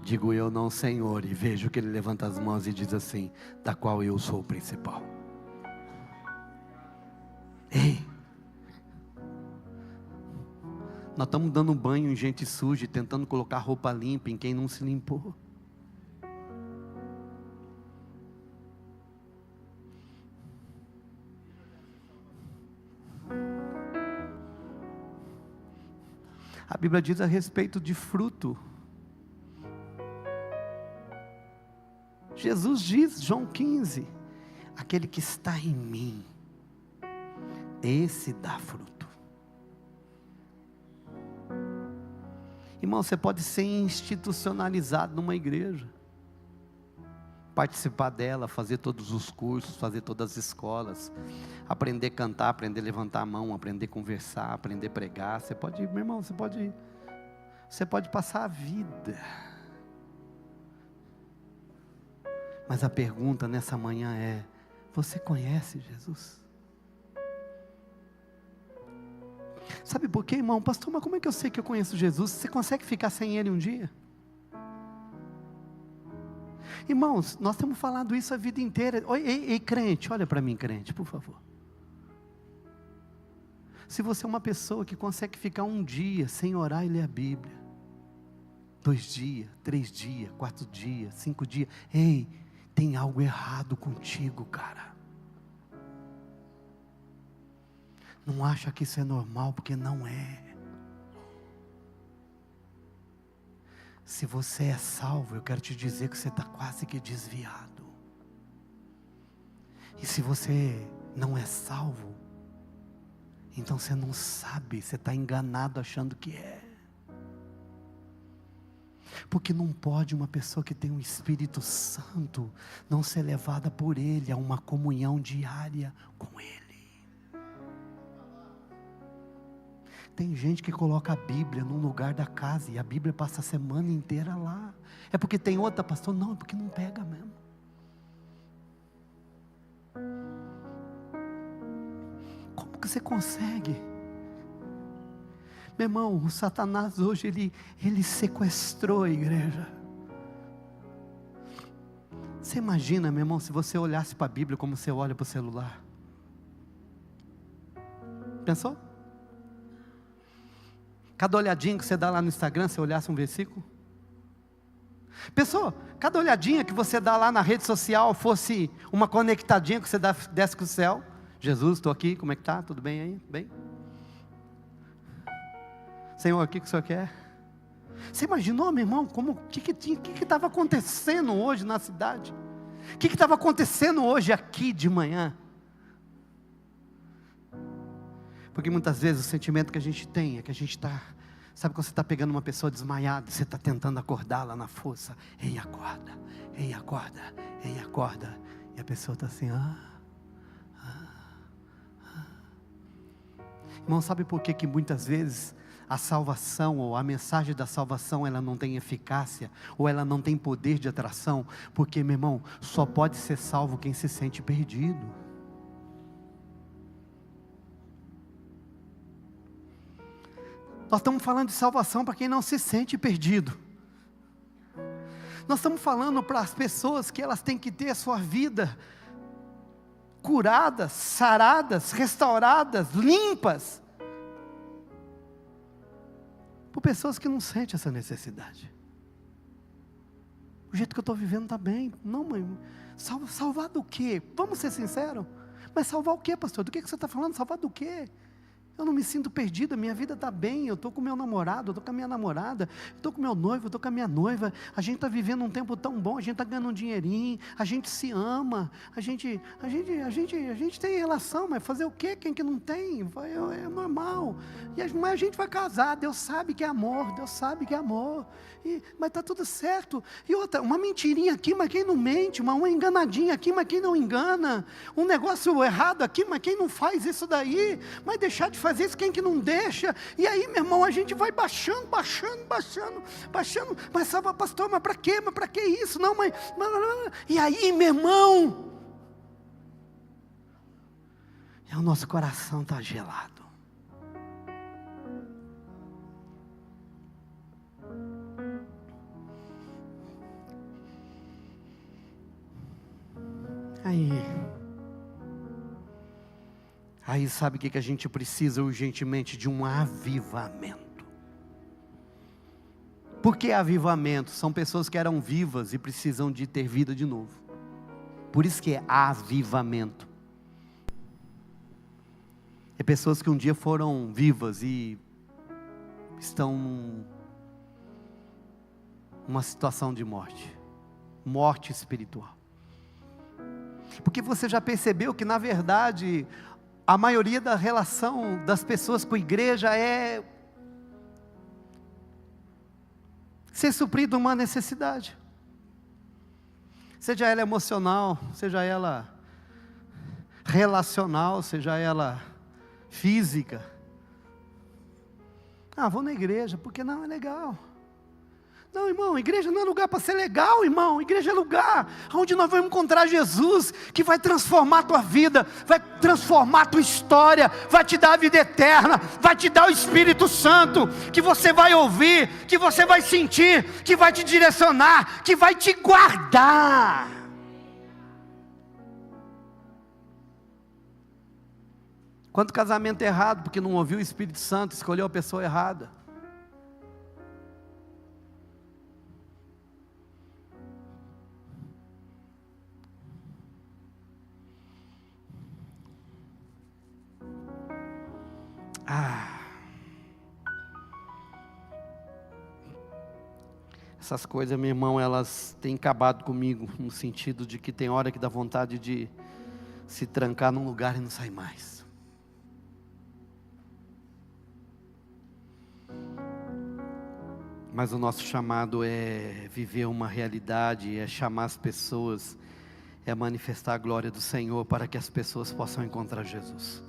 Digo eu, não, Senhor, e vejo que ele levanta as mãos e diz assim: da qual eu sou o principal. Ei, nós estamos dando banho em gente suja, tentando colocar roupa limpa em quem não se limpou. A Bíblia diz a respeito de fruto. Jesus diz, João 15, aquele que está em mim, esse dá fruto. Irmão, você pode ser institucionalizado numa igreja, participar dela, fazer todos os cursos, fazer todas as escolas, aprender a cantar, aprender a levantar a mão, aprender a conversar, aprender a pregar. Você pode, meu irmão, você pode passar a vida. Mas a pergunta nessa manhã é: você conhece Jesus? Sabe por quê, irmão? Pastor, mas como é que eu sei que eu conheço Jesus? Você consegue ficar sem Ele um dia? Irmãos, nós temos falado isso a vida inteira. Ei, crente, olha para mim, crente, por favor. Se você é uma pessoa que consegue ficar um dia sem orar e ler a Bíblia, 2 dias, 3 dias, 4 dias, 5 dias, ei, tem algo errado contigo, cara. Não acha que isso é normal, porque não é. Se você é salvo, eu quero te dizer que você está quase que desviado. E se você não é salvo, então você não sabe, você está enganado achando que é. Porque não pode uma pessoa que tem o Espírito Santo não ser levada por Ele a uma comunhão diária com Ele. Tem gente que coloca a Bíblia num lugar da casa e a Bíblia passa a semana inteira lá. É porque tem outra, pastor? Não, é porque não pega mesmo. Como que você consegue? Meu irmão, o Satanás hoje, ele sequestrou a igreja. Você imagina, meu irmão, se você olhasse para a Bíblia como você olha para o celular? Pensou? Cada olhadinha que você dá lá no Instagram, você olhasse um versículo? Pensou? Cada olhadinha que você dá lá na rede social fosse uma conectadinha que você desce com o céu? Jesus, estou aqui, como é que está? Tudo bem aí? Bem? Senhor, o que o Senhor quer? Você imaginou, meu irmão, o que estava acontecendo hoje na cidade? O que estava acontecendo hoje aqui de manhã? Porque muitas vezes o sentimento que a gente tem é que a gente está... Sabe quando você está pegando uma pessoa desmaiada, você está tentando acordá-la na força. Ei, acorda, ei, acorda, ei, acorda. E a pessoa está assim, Irmão, sabe por que muitas vezes a salvação, ou a mensagem da salvação, ela não tem eficácia, ou ela não tem poder de atração? Porque, meu irmão, só pode ser salvo quem se sente perdido. Nós estamos falando de salvação para quem não se sente perdido. Nós estamos falando para as pessoas que elas têm que ter a sua vida curadas, saradas, restauradas, limpas. Por pessoas que não sentem essa necessidade. O jeito que eu estou vivendo está bem. Não, mãe, salvar do quê? Vamos ser sinceros. Mas salvar o quê, pastor? Do que você está falando? Salvar do quê? Eu não me sinto perdido, a minha vida está bem, eu estou com meu namorado, eu estou com a minha namorada, eu estou com meu noivo, eu estou com a minha noiva, a gente está vivendo um tempo tão bom, a gente está ganhando um dinheirinho, a gente se ama, a gente tem relação, mas fazer o quê? Quem que não tem? É normal, mas a gente vai casar, Deus sabe que é amor, mas está tudo certo. E outra, uma mentirinha aqui, mas quem não mente, uma enganadinha aqui, mas quem não engana, um negócio errado aqui, mas quem não faz isso daí, mas deixar de fazer isso, quem que não deixa? E aí, meu irmão, a gente vai baixando, mas sabe, pastor, mas para quê? Mas para que isso? Não, mas... E aí, meu irmão, o nosso coração está gelado. Aí sabe o que a gente precisa urgentemente? De um avivamento. Por que avivamento? São pessoas que eram vivas e precisam de ter vida de novo. Por isso que é avivamento. É pessoas que um dia foram vivas e estão numa situação de morte. Morte espiritual. Porque você já percebeu que na verdade... A maioria da relação das pessoas com a igreja é ser suprido uma necessidade. Seja ela emocional, seja ela relacional, seja ela física. Vou na igreja, porque não é legal. Não, irmão, igreja não é lugar para ser legal, irmão. Igreja é lugar onde nós vamos encontrar Jesus, que vai transformar a tua vida, vai transformar a tua história, vai te dar a vida eterna, vai te dar o Espírito Santo, que você vai ouvir, que você vai sentir, que vai te direcionar, que vai te guardar. Quanto casamento errado, porque não ouviu o Espírito Santo, escolheu a pessoa errada. Essas coisas, meu irmão, elas têm acabado comigo, no sentido de que tem hora que dá vontade de se trancar num lugar e não sair mais. Mas o nosso chamado é viver uma realidade, é chamar as pessoas, é manifestar a glória do Senhor para que as pessoas possam encontrar Jesus.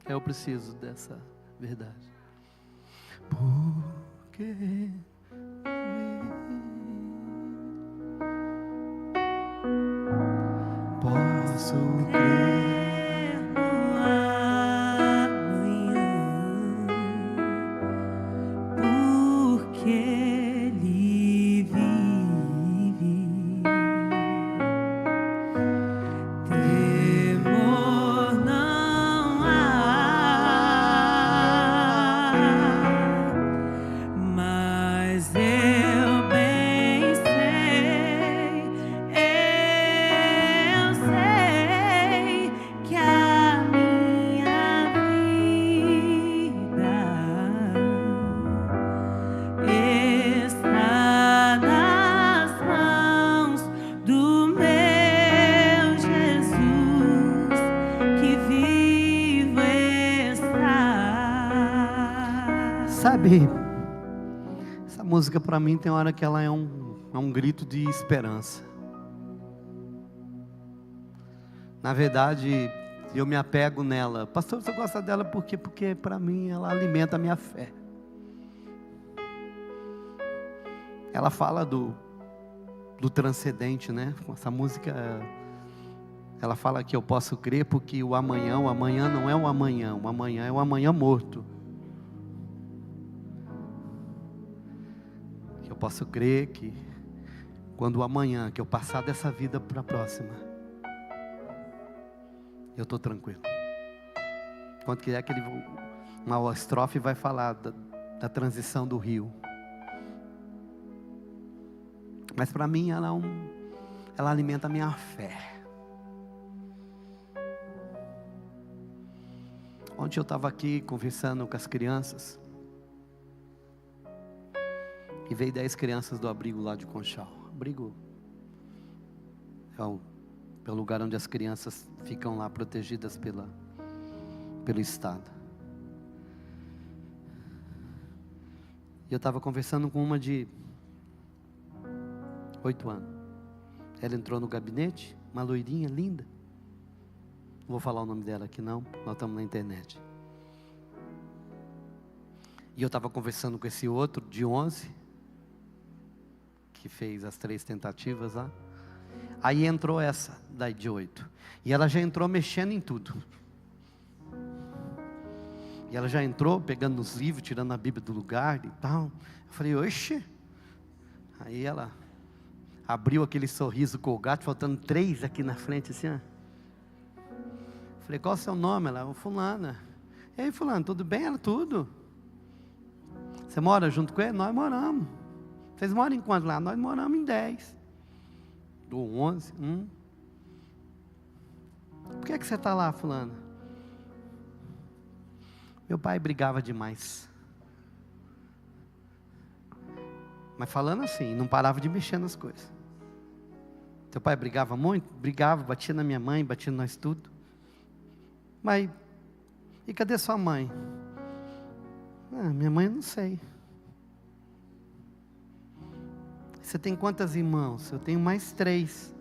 Eu preciso dessa verdade. Porque posso crer no amanhã, porque Ele vive. Temor não há, mas eu bem sei, eu sei que a minha vida está nas mãos do meu Jesus, que vivo está. Sabe, essa música para mim tem hora que ela é um grito de esperança. Na verdade, eu me apego nela. Pastor, você gosta dela por quê? Porque para mim ela alimenta a minha fé. Ela fala do transcendente, né? Essa música, ela fala que eu posso crer porque o amanhã não é o amanhã é o amanhã morto. Eu posso crer que quando o amanhã, que eu passar dessa vida para a próxima, eu estou tranquilo. Quando quiser que uma estrofe vai falar da transição do rio. Mas para mim ela alimenta a minha fé. Ontem eu estava aqui conversando com as crianças. E veio 10 crianças do abrigo lá de Conchal. Abrigo é o lugar onde as crianças ficam lá protegidas pelo Estado. E eu estava conversando com uma de 8 anos. Ela entrou no gabinete, uma loirinha linda. Não vou falar o nome dela aqui não, nós estamos na internet. E eu estava conversando com esse outro de 11, que fez as 3 tentativas lá. Aí entrou essa, daí de 8. E ela já entrou mexendo em tudo. E ela já entrou pegando os livros, tirando a Bíblia do lugar e tal. Eu falei, oxe. Aí ela abriu aquele sorriso Colgate, faltando 3 aqui na frente, assim, ó. Falei, qual é o seu nome? Ela, fulana. E aí, fulano, tudo bem? Ela, tudo. Você mora junto com ele? Nós moramos. Vocês moram em quanto lá? Nós moramos em 10. Ou 11. Por que você está lá, fulano? Meu pai brigava demais. Mas falando assim, não parava de mexer nas coisas. Teu pai brigava muito? Brigava, batia na minha mãe, batia em nós tudo. Mas, e cadê sua mãe? Minha mãe eu não sei. Você tem quantas irmãos? Eu tenho mais 3.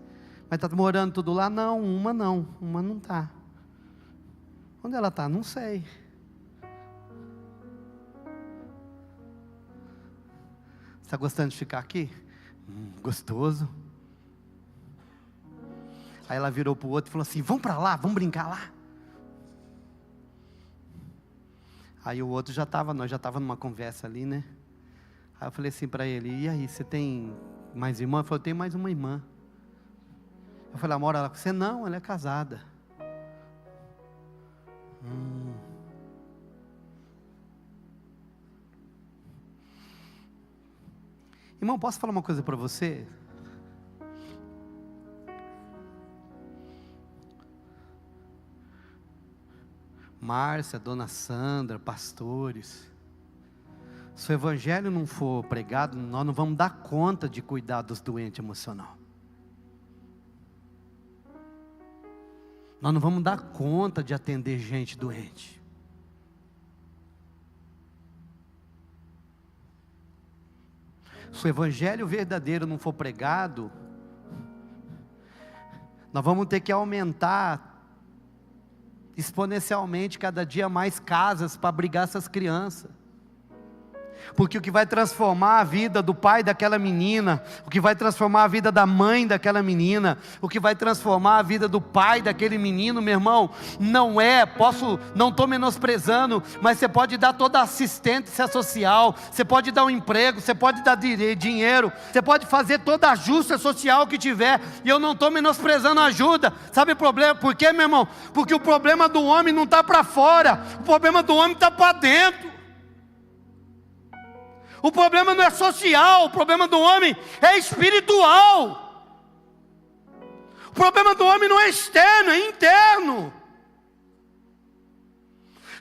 Mas está morando tudo lá? Não, uma não está. Onde ela está? Não sei. Está gostando de ficar aqui? Gostoso. Aí ela virou para o outro e falou assim, vamos para lá, vamos brincar lá. Aí o outro nós já estávamos numa conversa ali, né? Aí eu falei assim para ele, e aí, você tem mais irmã? Ele falou, eu tenho mais uma irmã. Eu falei, ela mora lá com você? Não, ela é casada. Irmão, posso falar uma coisa para você? Márcia, Dona Sandra, pastores, se o evangelho não for pregado, nós não vamos dar conta de cuidar dos doentes emocional. Nós não vamos dar conta de atender gente doente. Se o evangelho verdadeiro não for pregado, nós vamos ter que aumentar exponencialmente cada dia mais casas para abrigar essas crianças. Porque o que vai transformar a vida do pai daquela menina, o que vai transformar a vida da mãe daquela menina, o que vai transformar a vida do pai daquele menino, meu irmão, não estou menosprezando, mas você pode dar toda a assistência social, você pode dar um emprego, você pode dar dinheiro, você pode fazer toda a ajuda social que tiver, e eu não estou menosprezando a ajuda. Sabe o problema? Por quê, meu irmão? Porque o problema do homem não está para fora, o problema do homem está para dentro. O problema não é social, o problema do homem é espiritual. O problema do homem não é externo, é interno.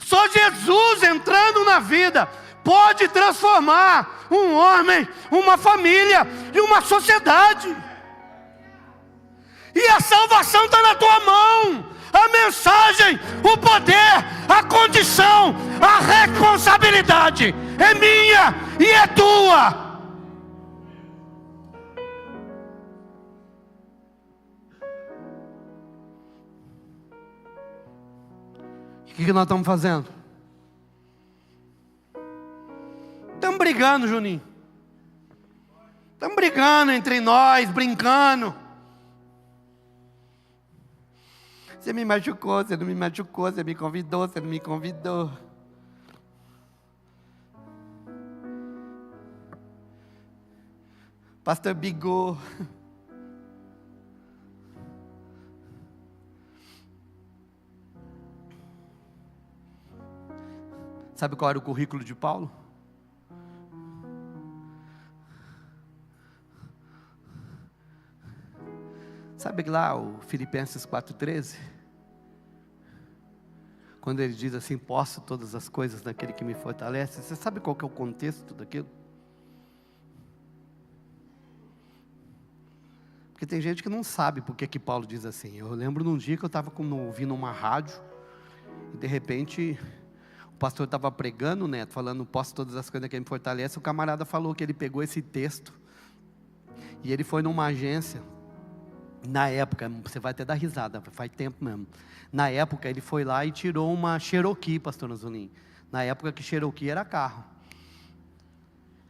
Só Jesus entrando na vida pode transformar um homem, uma família e uma sociedade. E a salvação está na tua mão. A mensagem, o poder, a condição, a responsabilidade é minha e é tua. O que nós estamos fazendo? Estamos brigando, Juninho. Estamos brigando entre nós, brincando. Você me machucou, você não me machucou, você me convidou, você não me convidou. Pastor Bigô. Sabe qual era o currículo de Paulo? Sabe lá o Filipenses 4,13? Quando ele diz assim, posso todas as coisas naquele que me fortalece. Você sabe qual que é o contexto daquilo? Porque tem gente que não sabe por que Paulo diz assim. Eu lembro num dia que eu estava ouvindo uma rádio, e de repente o pastor estava pregando, né, falando, posso todas as coisas naquele que me fortalece. O camarada falou que ele pegou esse texto, e ele foi numa agência. Na época, você vai até dar risada, faz tempo mesmo. Na época ele foi lá e tirou uma Cherokee, pastor Azulim. Na época que Cherokee era carro.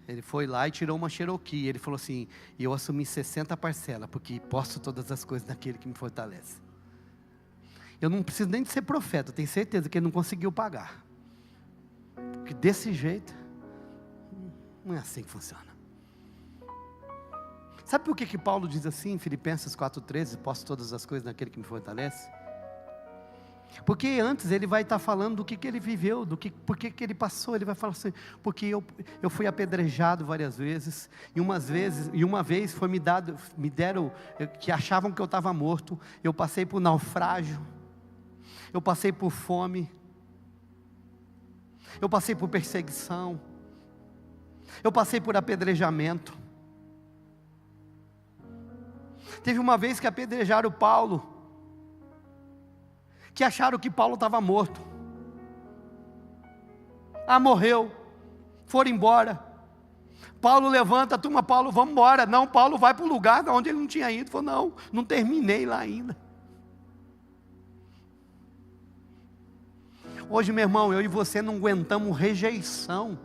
Ele foi lá e tirou uma Cherokee. Ele falou assim, eu assumi 60 parcelas, porque posso todas as coisas naquele que me fortalece. Eu não preciso nem de ser profeta, eu tenho certeza que ele não conseguiu pagar. Porque desse jeito, não é assim que funciona. Sabe por que Paulo diz assim, em Filipenses 4,13, posso todas as coisas naquele que me fortalece? Porque antes ele vai estar falando do que ele viveu, por que ele passou. Ele vai falar assim, porque eu fui apedrejado várias vezes, e uma vez me deram, que achavam que eu estava morto. Eu passei por naufrágio, eu passei por fome, eu passei por perseguição, eu passei por apedrejamento. Teve uma vez que apedrejaram Paulo, que acharam que Paulo estava morto. Morreu, foram embora. Paulo levanta, turma, Paulo, vamos embora. Não, Paulo vai para o lugar onde ele não tinha ido. Falou, não terminei lá ainda. Hoje, meu irmão, eu e você não aguentamos rejeição.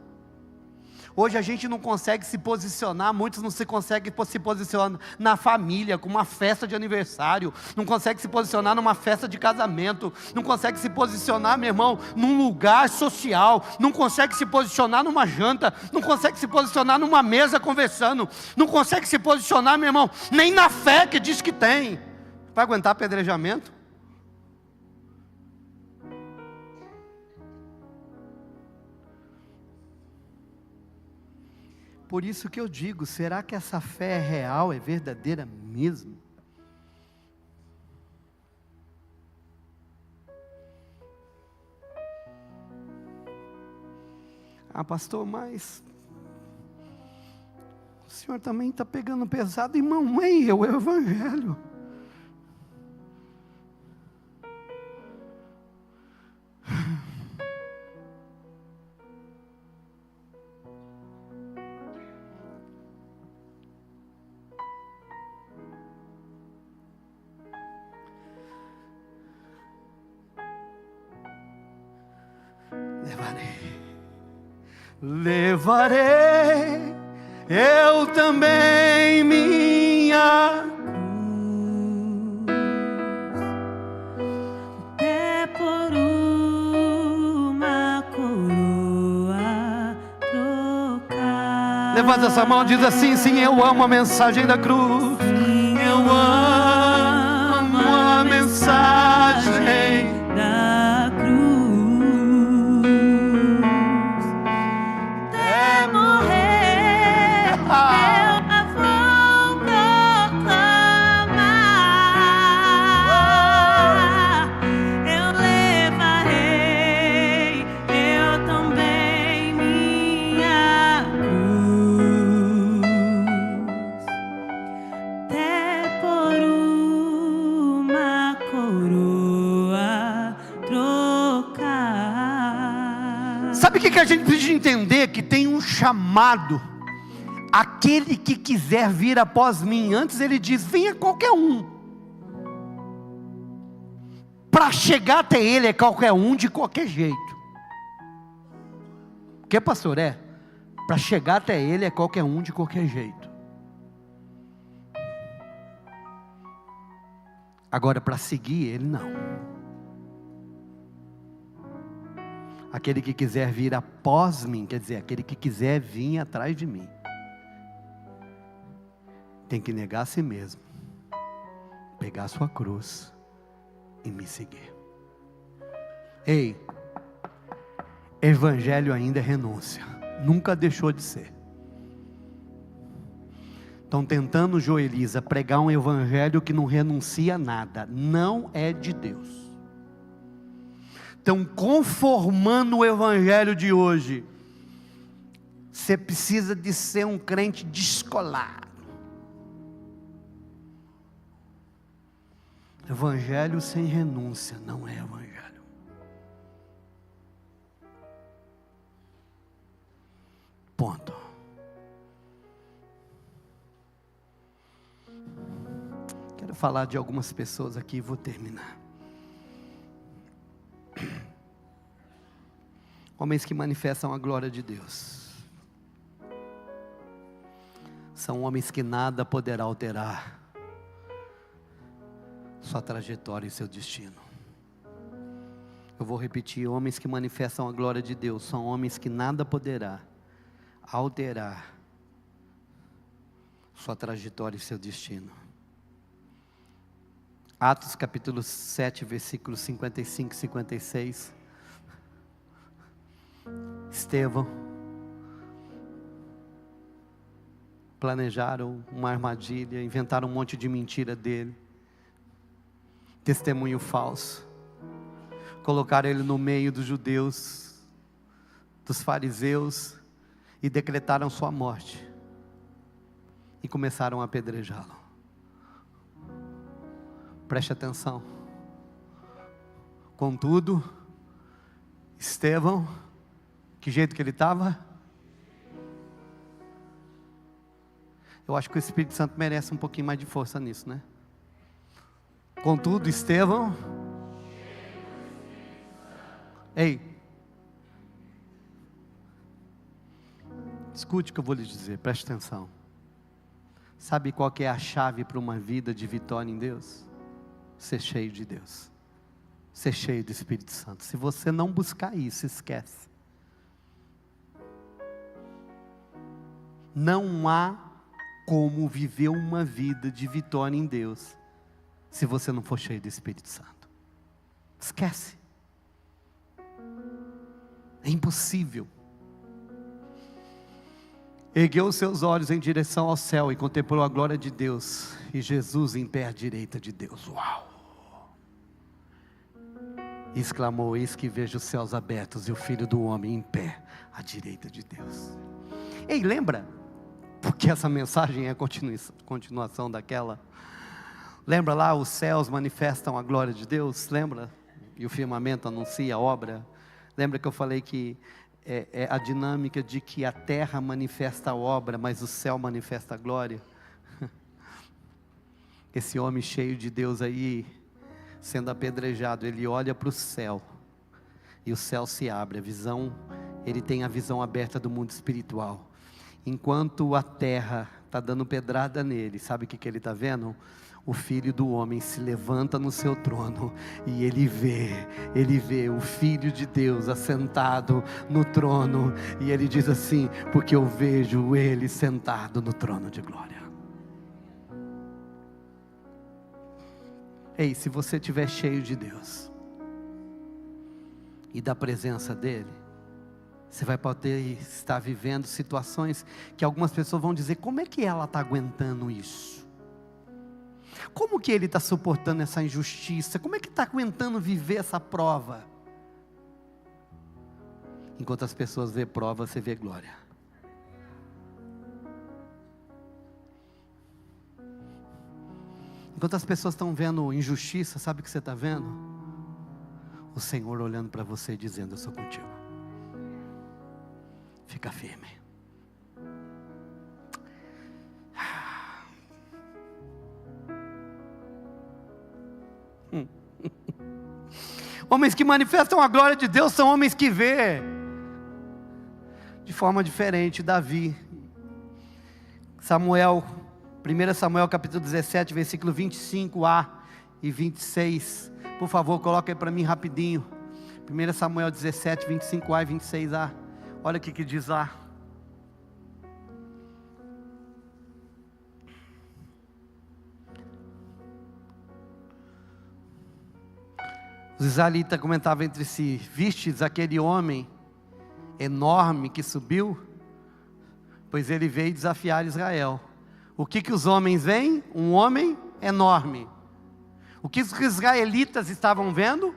Hoje a gente não consegue se posicionar, muitos não se conseguem se posicionar na família, com uma festa de aniversário, não consegue se posicionar numa festa de casamento, não consegue se posicionar, meu irmão, num lugar social, não consegue se posicionar numa janta, não consegue se posicionar numa mesa conversando, não consegue se posicionar, meu irmão, nem na fé que diz que tem. Vai aguentar apedrejamento? Por isso que eu digo, será que essa fé é real, é verdadeira mesmo? Pastor, mas o senhor também está pegando pesado, irmão, é o evangelho. levarei eu também minha até por uma coroa trocar. Levanta essa mão e diz assim: sim, eu amo a mensagem da cruz. Sim, eu amo a mensagem da cruz. Até morrer, eu a vou proclamar. Eu levarei, eu também minha cruz. Até por uma coroa trocar. Sabe o que a gente precisa entender? Que tem um chamado. Aquele que quiser vir após mim. Antes ele diz: venha qualquer um. Para chegar até ele é qualquer um de qualquer jeito. Que pastor é? Para chegar até ele é qualquer um de qualquer jeito. Agora para seguir ele não. Aquele que quiser vir após mim, quer dizer, aquele que quiser vir atrás de mim, tem que negar a si mesmo, pegar a sua cruz e me seguir. Ei, evangelho ainda é renúncia, nunca deixou de ser. Estão tentando, Joelisa, pregar um evangelho que não renuncia a nada, não é de Deus. Estão conformando o evangelho de hoje. Você precisa de ser um crente descolado. Evangelho sem renúncia não é evangelho. Ponto. Quero falar de algumas pessoas aqui e vou terminar. Homens que manifestam a glória de Deus. São homens que nada poderá alterar sua trajetória e seu destino. Eu vou repetir: homens que manifestam a glória de Deus são homens que nada poderá alterar sua trajetória e seu destino. Atos capítulo 7, versículos 55 e 56. Estevão, planejaram uma armadilha, inventaram um monte de mentira dele, testemunho falso, colocaram ele no meio dos judeus, dos fariseus, e decretaram sua morte, e começaram a apedrejá-lo. Preste atenção. Contudo, Estevão, que jeito que ele estava? Eu acho que o Espírito Santo merece um pouquinho mais de força nisso, né? Contudo, Estevão, ei, escute o que eu vou lhe dizer, preste atenção. Sabe qual que é a chave para uma vida de vitória em Deus? Ser cheio de Deus, ser cheio do Espírito Santo. Se você não buscar isso, esquece. Não há como viver uma vida de vitória em Deus se você não for cheio do Espírito Santo. Esquece. É impossível. Ergueu os seus olhos em direção ao céu e contemplou a glória de Deus, e Jesus em pé à direita de Deus. Uau! E exclamou: eis que vejo os céus abertos e o Filho do Homem em pé à direita de Deus. Ei, lembra? Porque essa mensagem é a continuação daquela. Lembra lá, os céus manifestam a glória de Deus, lembra? E o firmamento anuncia a obra. Lembra que eu falei que é a dinâmica de que a terra manifesta a obra, mas o céu manifesta a glória? Esse homem cheio de Deus aí, sendo apedrejado, ele olha para o céu, e o céu se abre. A visão, ele tem a visão aberta do mundo espiritual. Enquanto a terra está dando pedrada nele, sabe o que ele está vendo? O Filho do Homem se levanta no seu trono e ele vê o Filho de Deus assentado no trono, e ele diz assim: porque eu vejo ele sentado no trono de glória. Ei, se você estiver cheio de Deus e da presença dele, você vai poder estar vivendo situações que algumas pessoas vão dizer: como é que ela está aguentando isso? Como que ele está suportando essa injustiça? Como é que está aguentando viver essa prova? Enquanto as pessoas vê prova, você vê glória. Enquanto as pessoas estão vendo injustiça, sabe o que você está vendo? O Senhor olhando para você e dizendo: eu sou contigo. Fica firme. Homens que manifestam a glória de Deus são homens que vê de forma diferente. Davi, Samuel, 1 Samuel capítulo 17, versículo 25a e 26. Por favor, coloca aí para mim rapidinho. 1 Samuel 17, 25a e 26a. Olha o que diz lá. Os israelitas comentavam entre si: vistes aquele homem enorme que subiu? Pois ele veio desafiar Israel. O que os homens veem? Um homem enorme. O que os israelitas estavam vendo?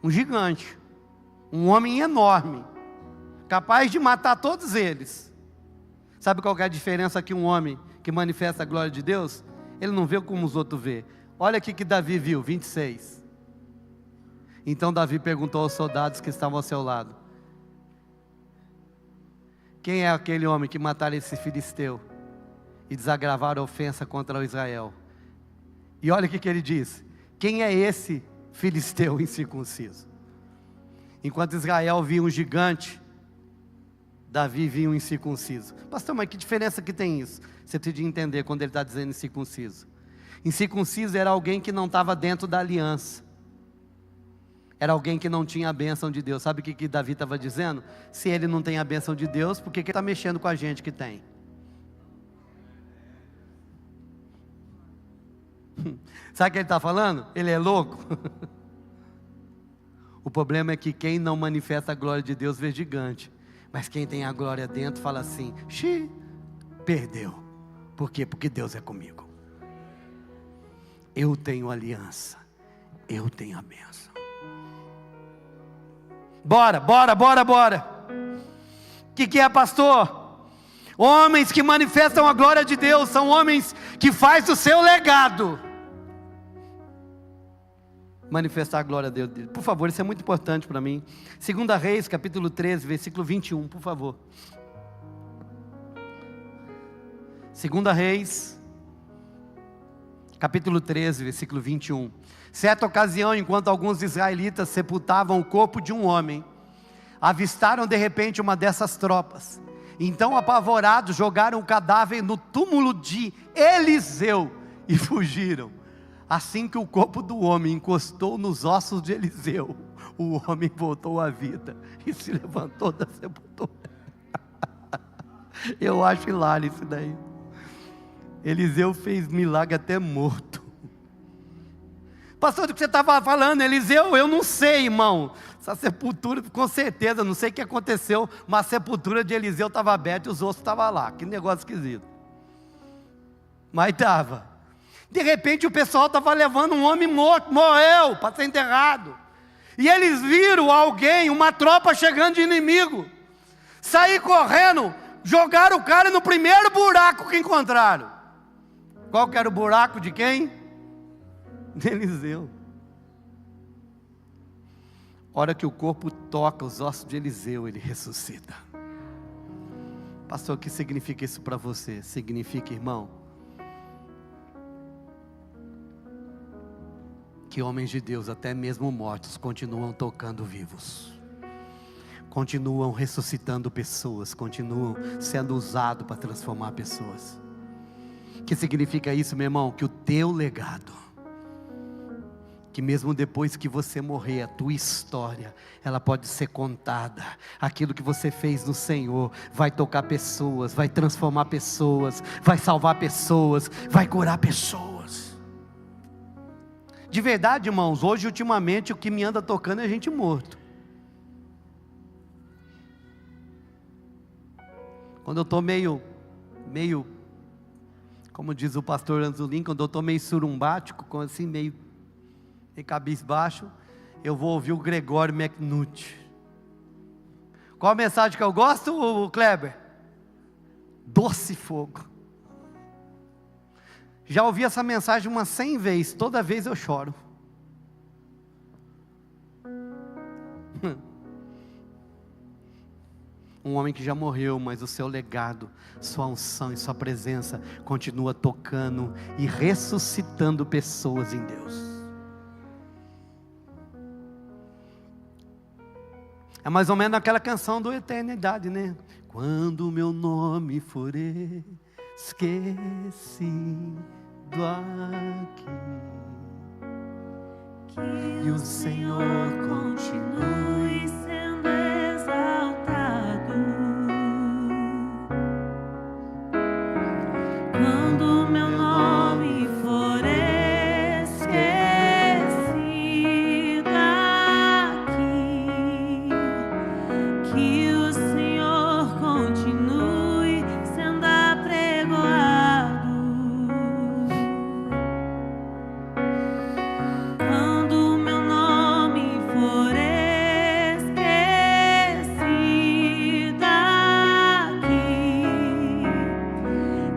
Um gigante. Um homem enorme, capaz de matar todos eles. Sabe qual que é a diferença que um homem que manifesta a glória de Deus? Ele não vê como os outros vê. Olha aqui que Davi viu, 26. Então Davi perguntou aos soldados que estavam ao seu lado: quem é aquele homem que mataram esse filisteu e desagravaram a ofensa contra o Israel? E olha o que ele diz: quem é esse filisteu incircunciso? Enquanto Israel via um gigante, Davi via um incircunciso. Pastor, mas que diferença que tem isso? Você tem de entender quando ele está dizendo incircunciso. Incircunciso era alguém que não estava dentro da aliança. Era alguém que não tinha a bênção de Deus. Sabe o que Davi estava dizendo? Se ele não tem a bênção de Deus, por que ele está mexendo com a gente que tem? Sabe o que ele está falando? Ele é louco. O problema é que quem não manifesta a glória de Deus vê gigante. Mas quem tem a glória dentro fala assim: xiii, perdeu. Por quê? Porque Deus é comigo. Eu tenho aliança. Eu tenho a bênção. Bora. O que é, pastor? Homens que manifestam a glória de Deus são homens que fazem o seu legado manifestar a glória de Deus. Por favor, isso é muito importante para mim. 2 Reis, capítulo 13, versículo 21, por favor. 2 Reis, capítulo 13, versículo 21. Certa ocasião, enquanto alguns israelitas sepultavam o corpo de um homem, avistaram de repente uma dessas tropas. Então, apavorados, jogaram o cadáver no túmulo de Eliseu e fugiram. Assim que o corpo do homem encostou nos ossos de Eliseu, o homem voltou à vida e se levantou da sepultura. Eu acho hilário isso daí. Eliseu fez milagre até morto. Pastor, do que você estava falando, Eliseu? Eu não sei, irmão. Essa sepultura, com certeza, não sei o que aconteceu, mas a sepultura de Eliseu estava aberta e os ossos estavam lá. Que negócio esquisito. Mas estava. De repente o pessoal estava levando um homem morto, morreu, para ser enterrado. E eles viram alguém, uma tropa chegando de inimigo. Sair correndo, jogaram o cara no primeiro buraco que encontraram. Qual que era o buraco de quem? De Eliseu. Hora que o corpo toca os ossos de Eliseu, ele ressuscita. Pastor, o que significa isso para você? Significa, irmão, que homens de Deus, até mesmo mortos, continuam tocando vivos. continuam ressuscitando pessoas, continuam sendo usados para transformar pessoas. O que significa isso, meu irmão? Que o teu legado, que mesmo depois que você morrer, a tua história, ela pode ser contada. Aquilo que você fez no Senhor vai tocar pessoas, vai transformar pessoas, vai salvar pessoas, vai curar pessoas. De verdade, irmãos, hoje ultimamente o que me anda tocando é gente morto. Quando eu estou meio, como diz o pastor Anzolim, quando eu estou meio surumbático, assim meio cabisbaixo, eu vou ouvir o Gregório McNutt. Qual a mensagem que eu gosto, Kleber? Doce fogo. Já ouvi essa mensagem umas 100 vezes, toda vez eu choro. Um homem que já morreu, mas o seu legado, sua unção e sua presença continua tocando e ressuscitando pessoas em Deus. É mais ou menos aquela canção do Eternidade, né? Quando o meu nome for esquecido aqui, que o Senhor continue sendo exaltado. Quando meu nome for esquecido aqui, que o Senhor continue sendo apregoado. Quando meu nome for esquecido aqui,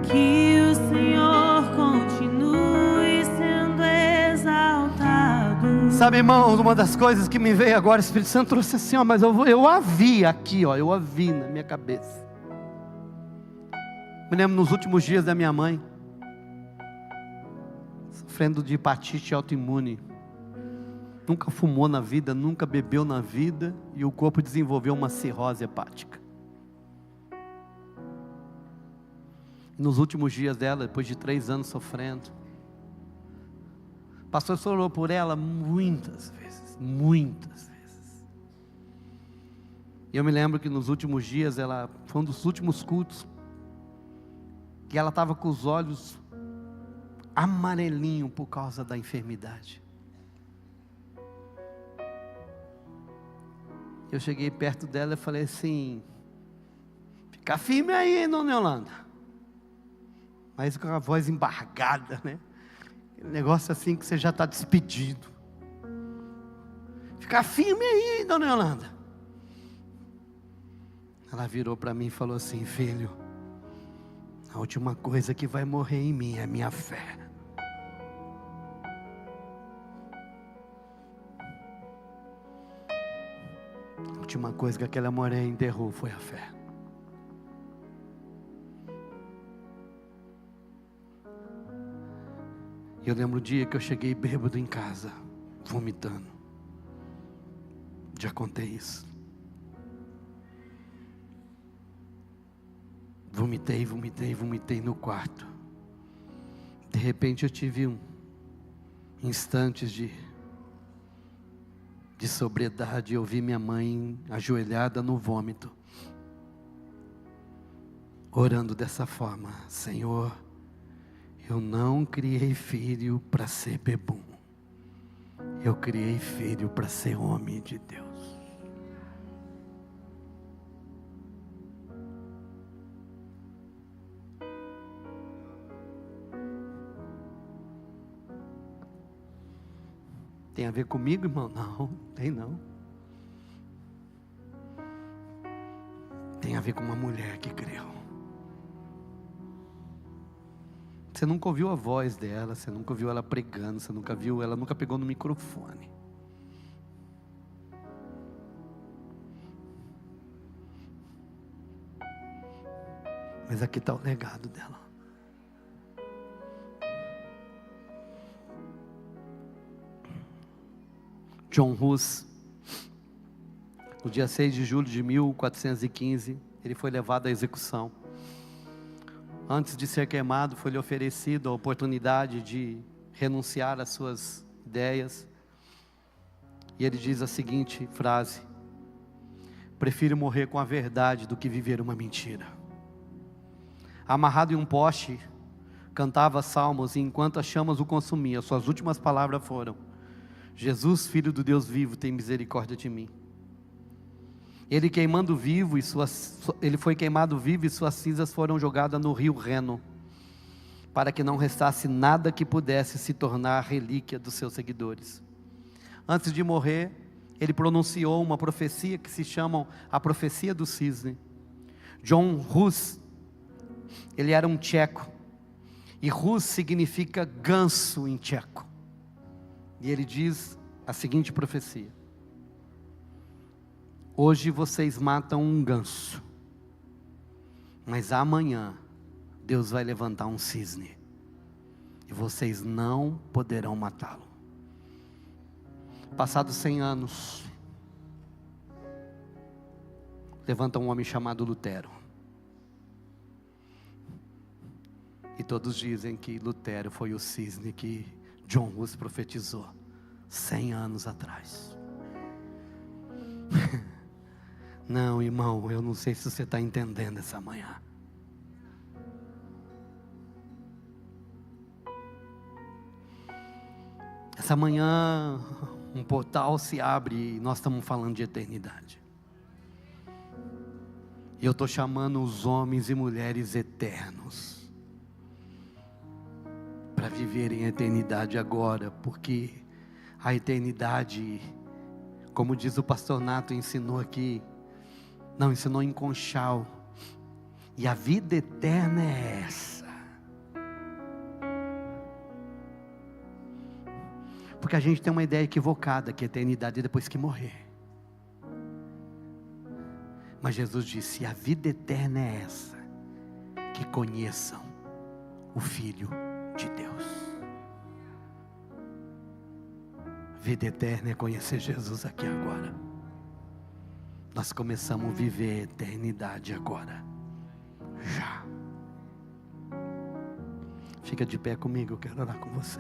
que o Senhor continue sendo exaltado. Sabe, irmãos, uma das coisas que me veio agora, o Espírito Santo trouxe assim, ó, mas eu a vi aqui, ó, eu a vi na minha cabeça. Me lembro nos últimos dias da minha mãe, sofrendo de hepatite autoimune. Nunca fumou na vida, nunca bebeu na vida, e o corpo desenvolveu uma cirrose hepática. Nos últimos dias dela, depois de 3 anos sofrendo, o pastor orou por ela muitas vezes, muitas vezes. E eu me lembro que nos últimos dias, ela foi um dos últimos cultos, que ela estava com os olhos amarelinhos por causa da enfermidade. Eu cheguei perto dela e falei assim: fica firme aí, hein, dona Yolanda. Mas com a voz embargada, né? Aquele negócio assim que você já está despedido. Fica firme aí, dona Yolanda. Ela virou para mim e falou assim: filho, a última coisa que vai morrer em mim é a minha fé. A última coisa que aquela mulher enterrou foi a fé. Eu lembro o dia que eu cheguei bêbado em casa, vomitando. Já contei isso. Vomitei no quarto. De repente eu tive instantes de sobriedade. Eu vi minha mãe ajoelhada no vômito, orando dessa forma: Senhor, eu não criei filho para ser bebum, eu criei filho para ser homem de Deus. Tem a ver comigo, irmão? Não, tem não. Tem a ver com uma mulher que creu. Você nunca ouviu a voz dela, você nunca ouviu ela pregando, você nunca viu, ela nunca pegou no microfone. Mas aqui está o legado dela. John Hus, no dia 6 de julho de 1415, ele foi levado à execução. Antes de ser queimado, foi-lhe oferecido a oportunidade de renunciar às suas ideias. E ele diz a seguinte frase: prefiro morrer com a verdade do que viver uma mentira. Amarrado em um poste, cantava salmos, e enquanto as chamas o consumiam, suas últimas palavras foram: Jesus, Filho do Deus vivo, tem misericórdia de mim. Ele foi queimado vivo e suas cinzas foram jogadas no rio Reno, para que não restasse nada que pudesse se tornar relíquia dos seus seguidores. Antes de morrer, ele pronunciou uma profecia que se chama a profecia do cisne. John Hus, ele era um tcheco, e Hus significa ganso em tcheco. E ele diz a seguinte profecia: hoje vocês matam um ganso, mas amanhã Deus vai levantar um cisne, e vocês não poderão matá-lo. Passados 100 anos, levanta um homem chamado Lutero, e todos dizem que Lutero foi o cisne que John Hus profetizou 100 anos atrás. Não, irmão, eu não sei se você está entendendo essa manhã. Essa manhã, um portal se abre e nós estamos falando de eternidade. E eu estou chamando os homens e mulheres eternos para viverem a eternidade agora, porque a eternidade, como diz o pastor Nato, ensinou aqui, não, ensinou em Conchal, e a vida eterna é essa. Porque a gente tem uma ideia equivocada, que a eternidade é depois que morrer. Mas Jesus disse: a vida eterna é essa, que conheçam o Filho de Deus. Vida eterna é conhecer Jesus aqui agora. Nós começamos a viver a eternidade agora, já. Fica de pé comigo, eu quero orar com você.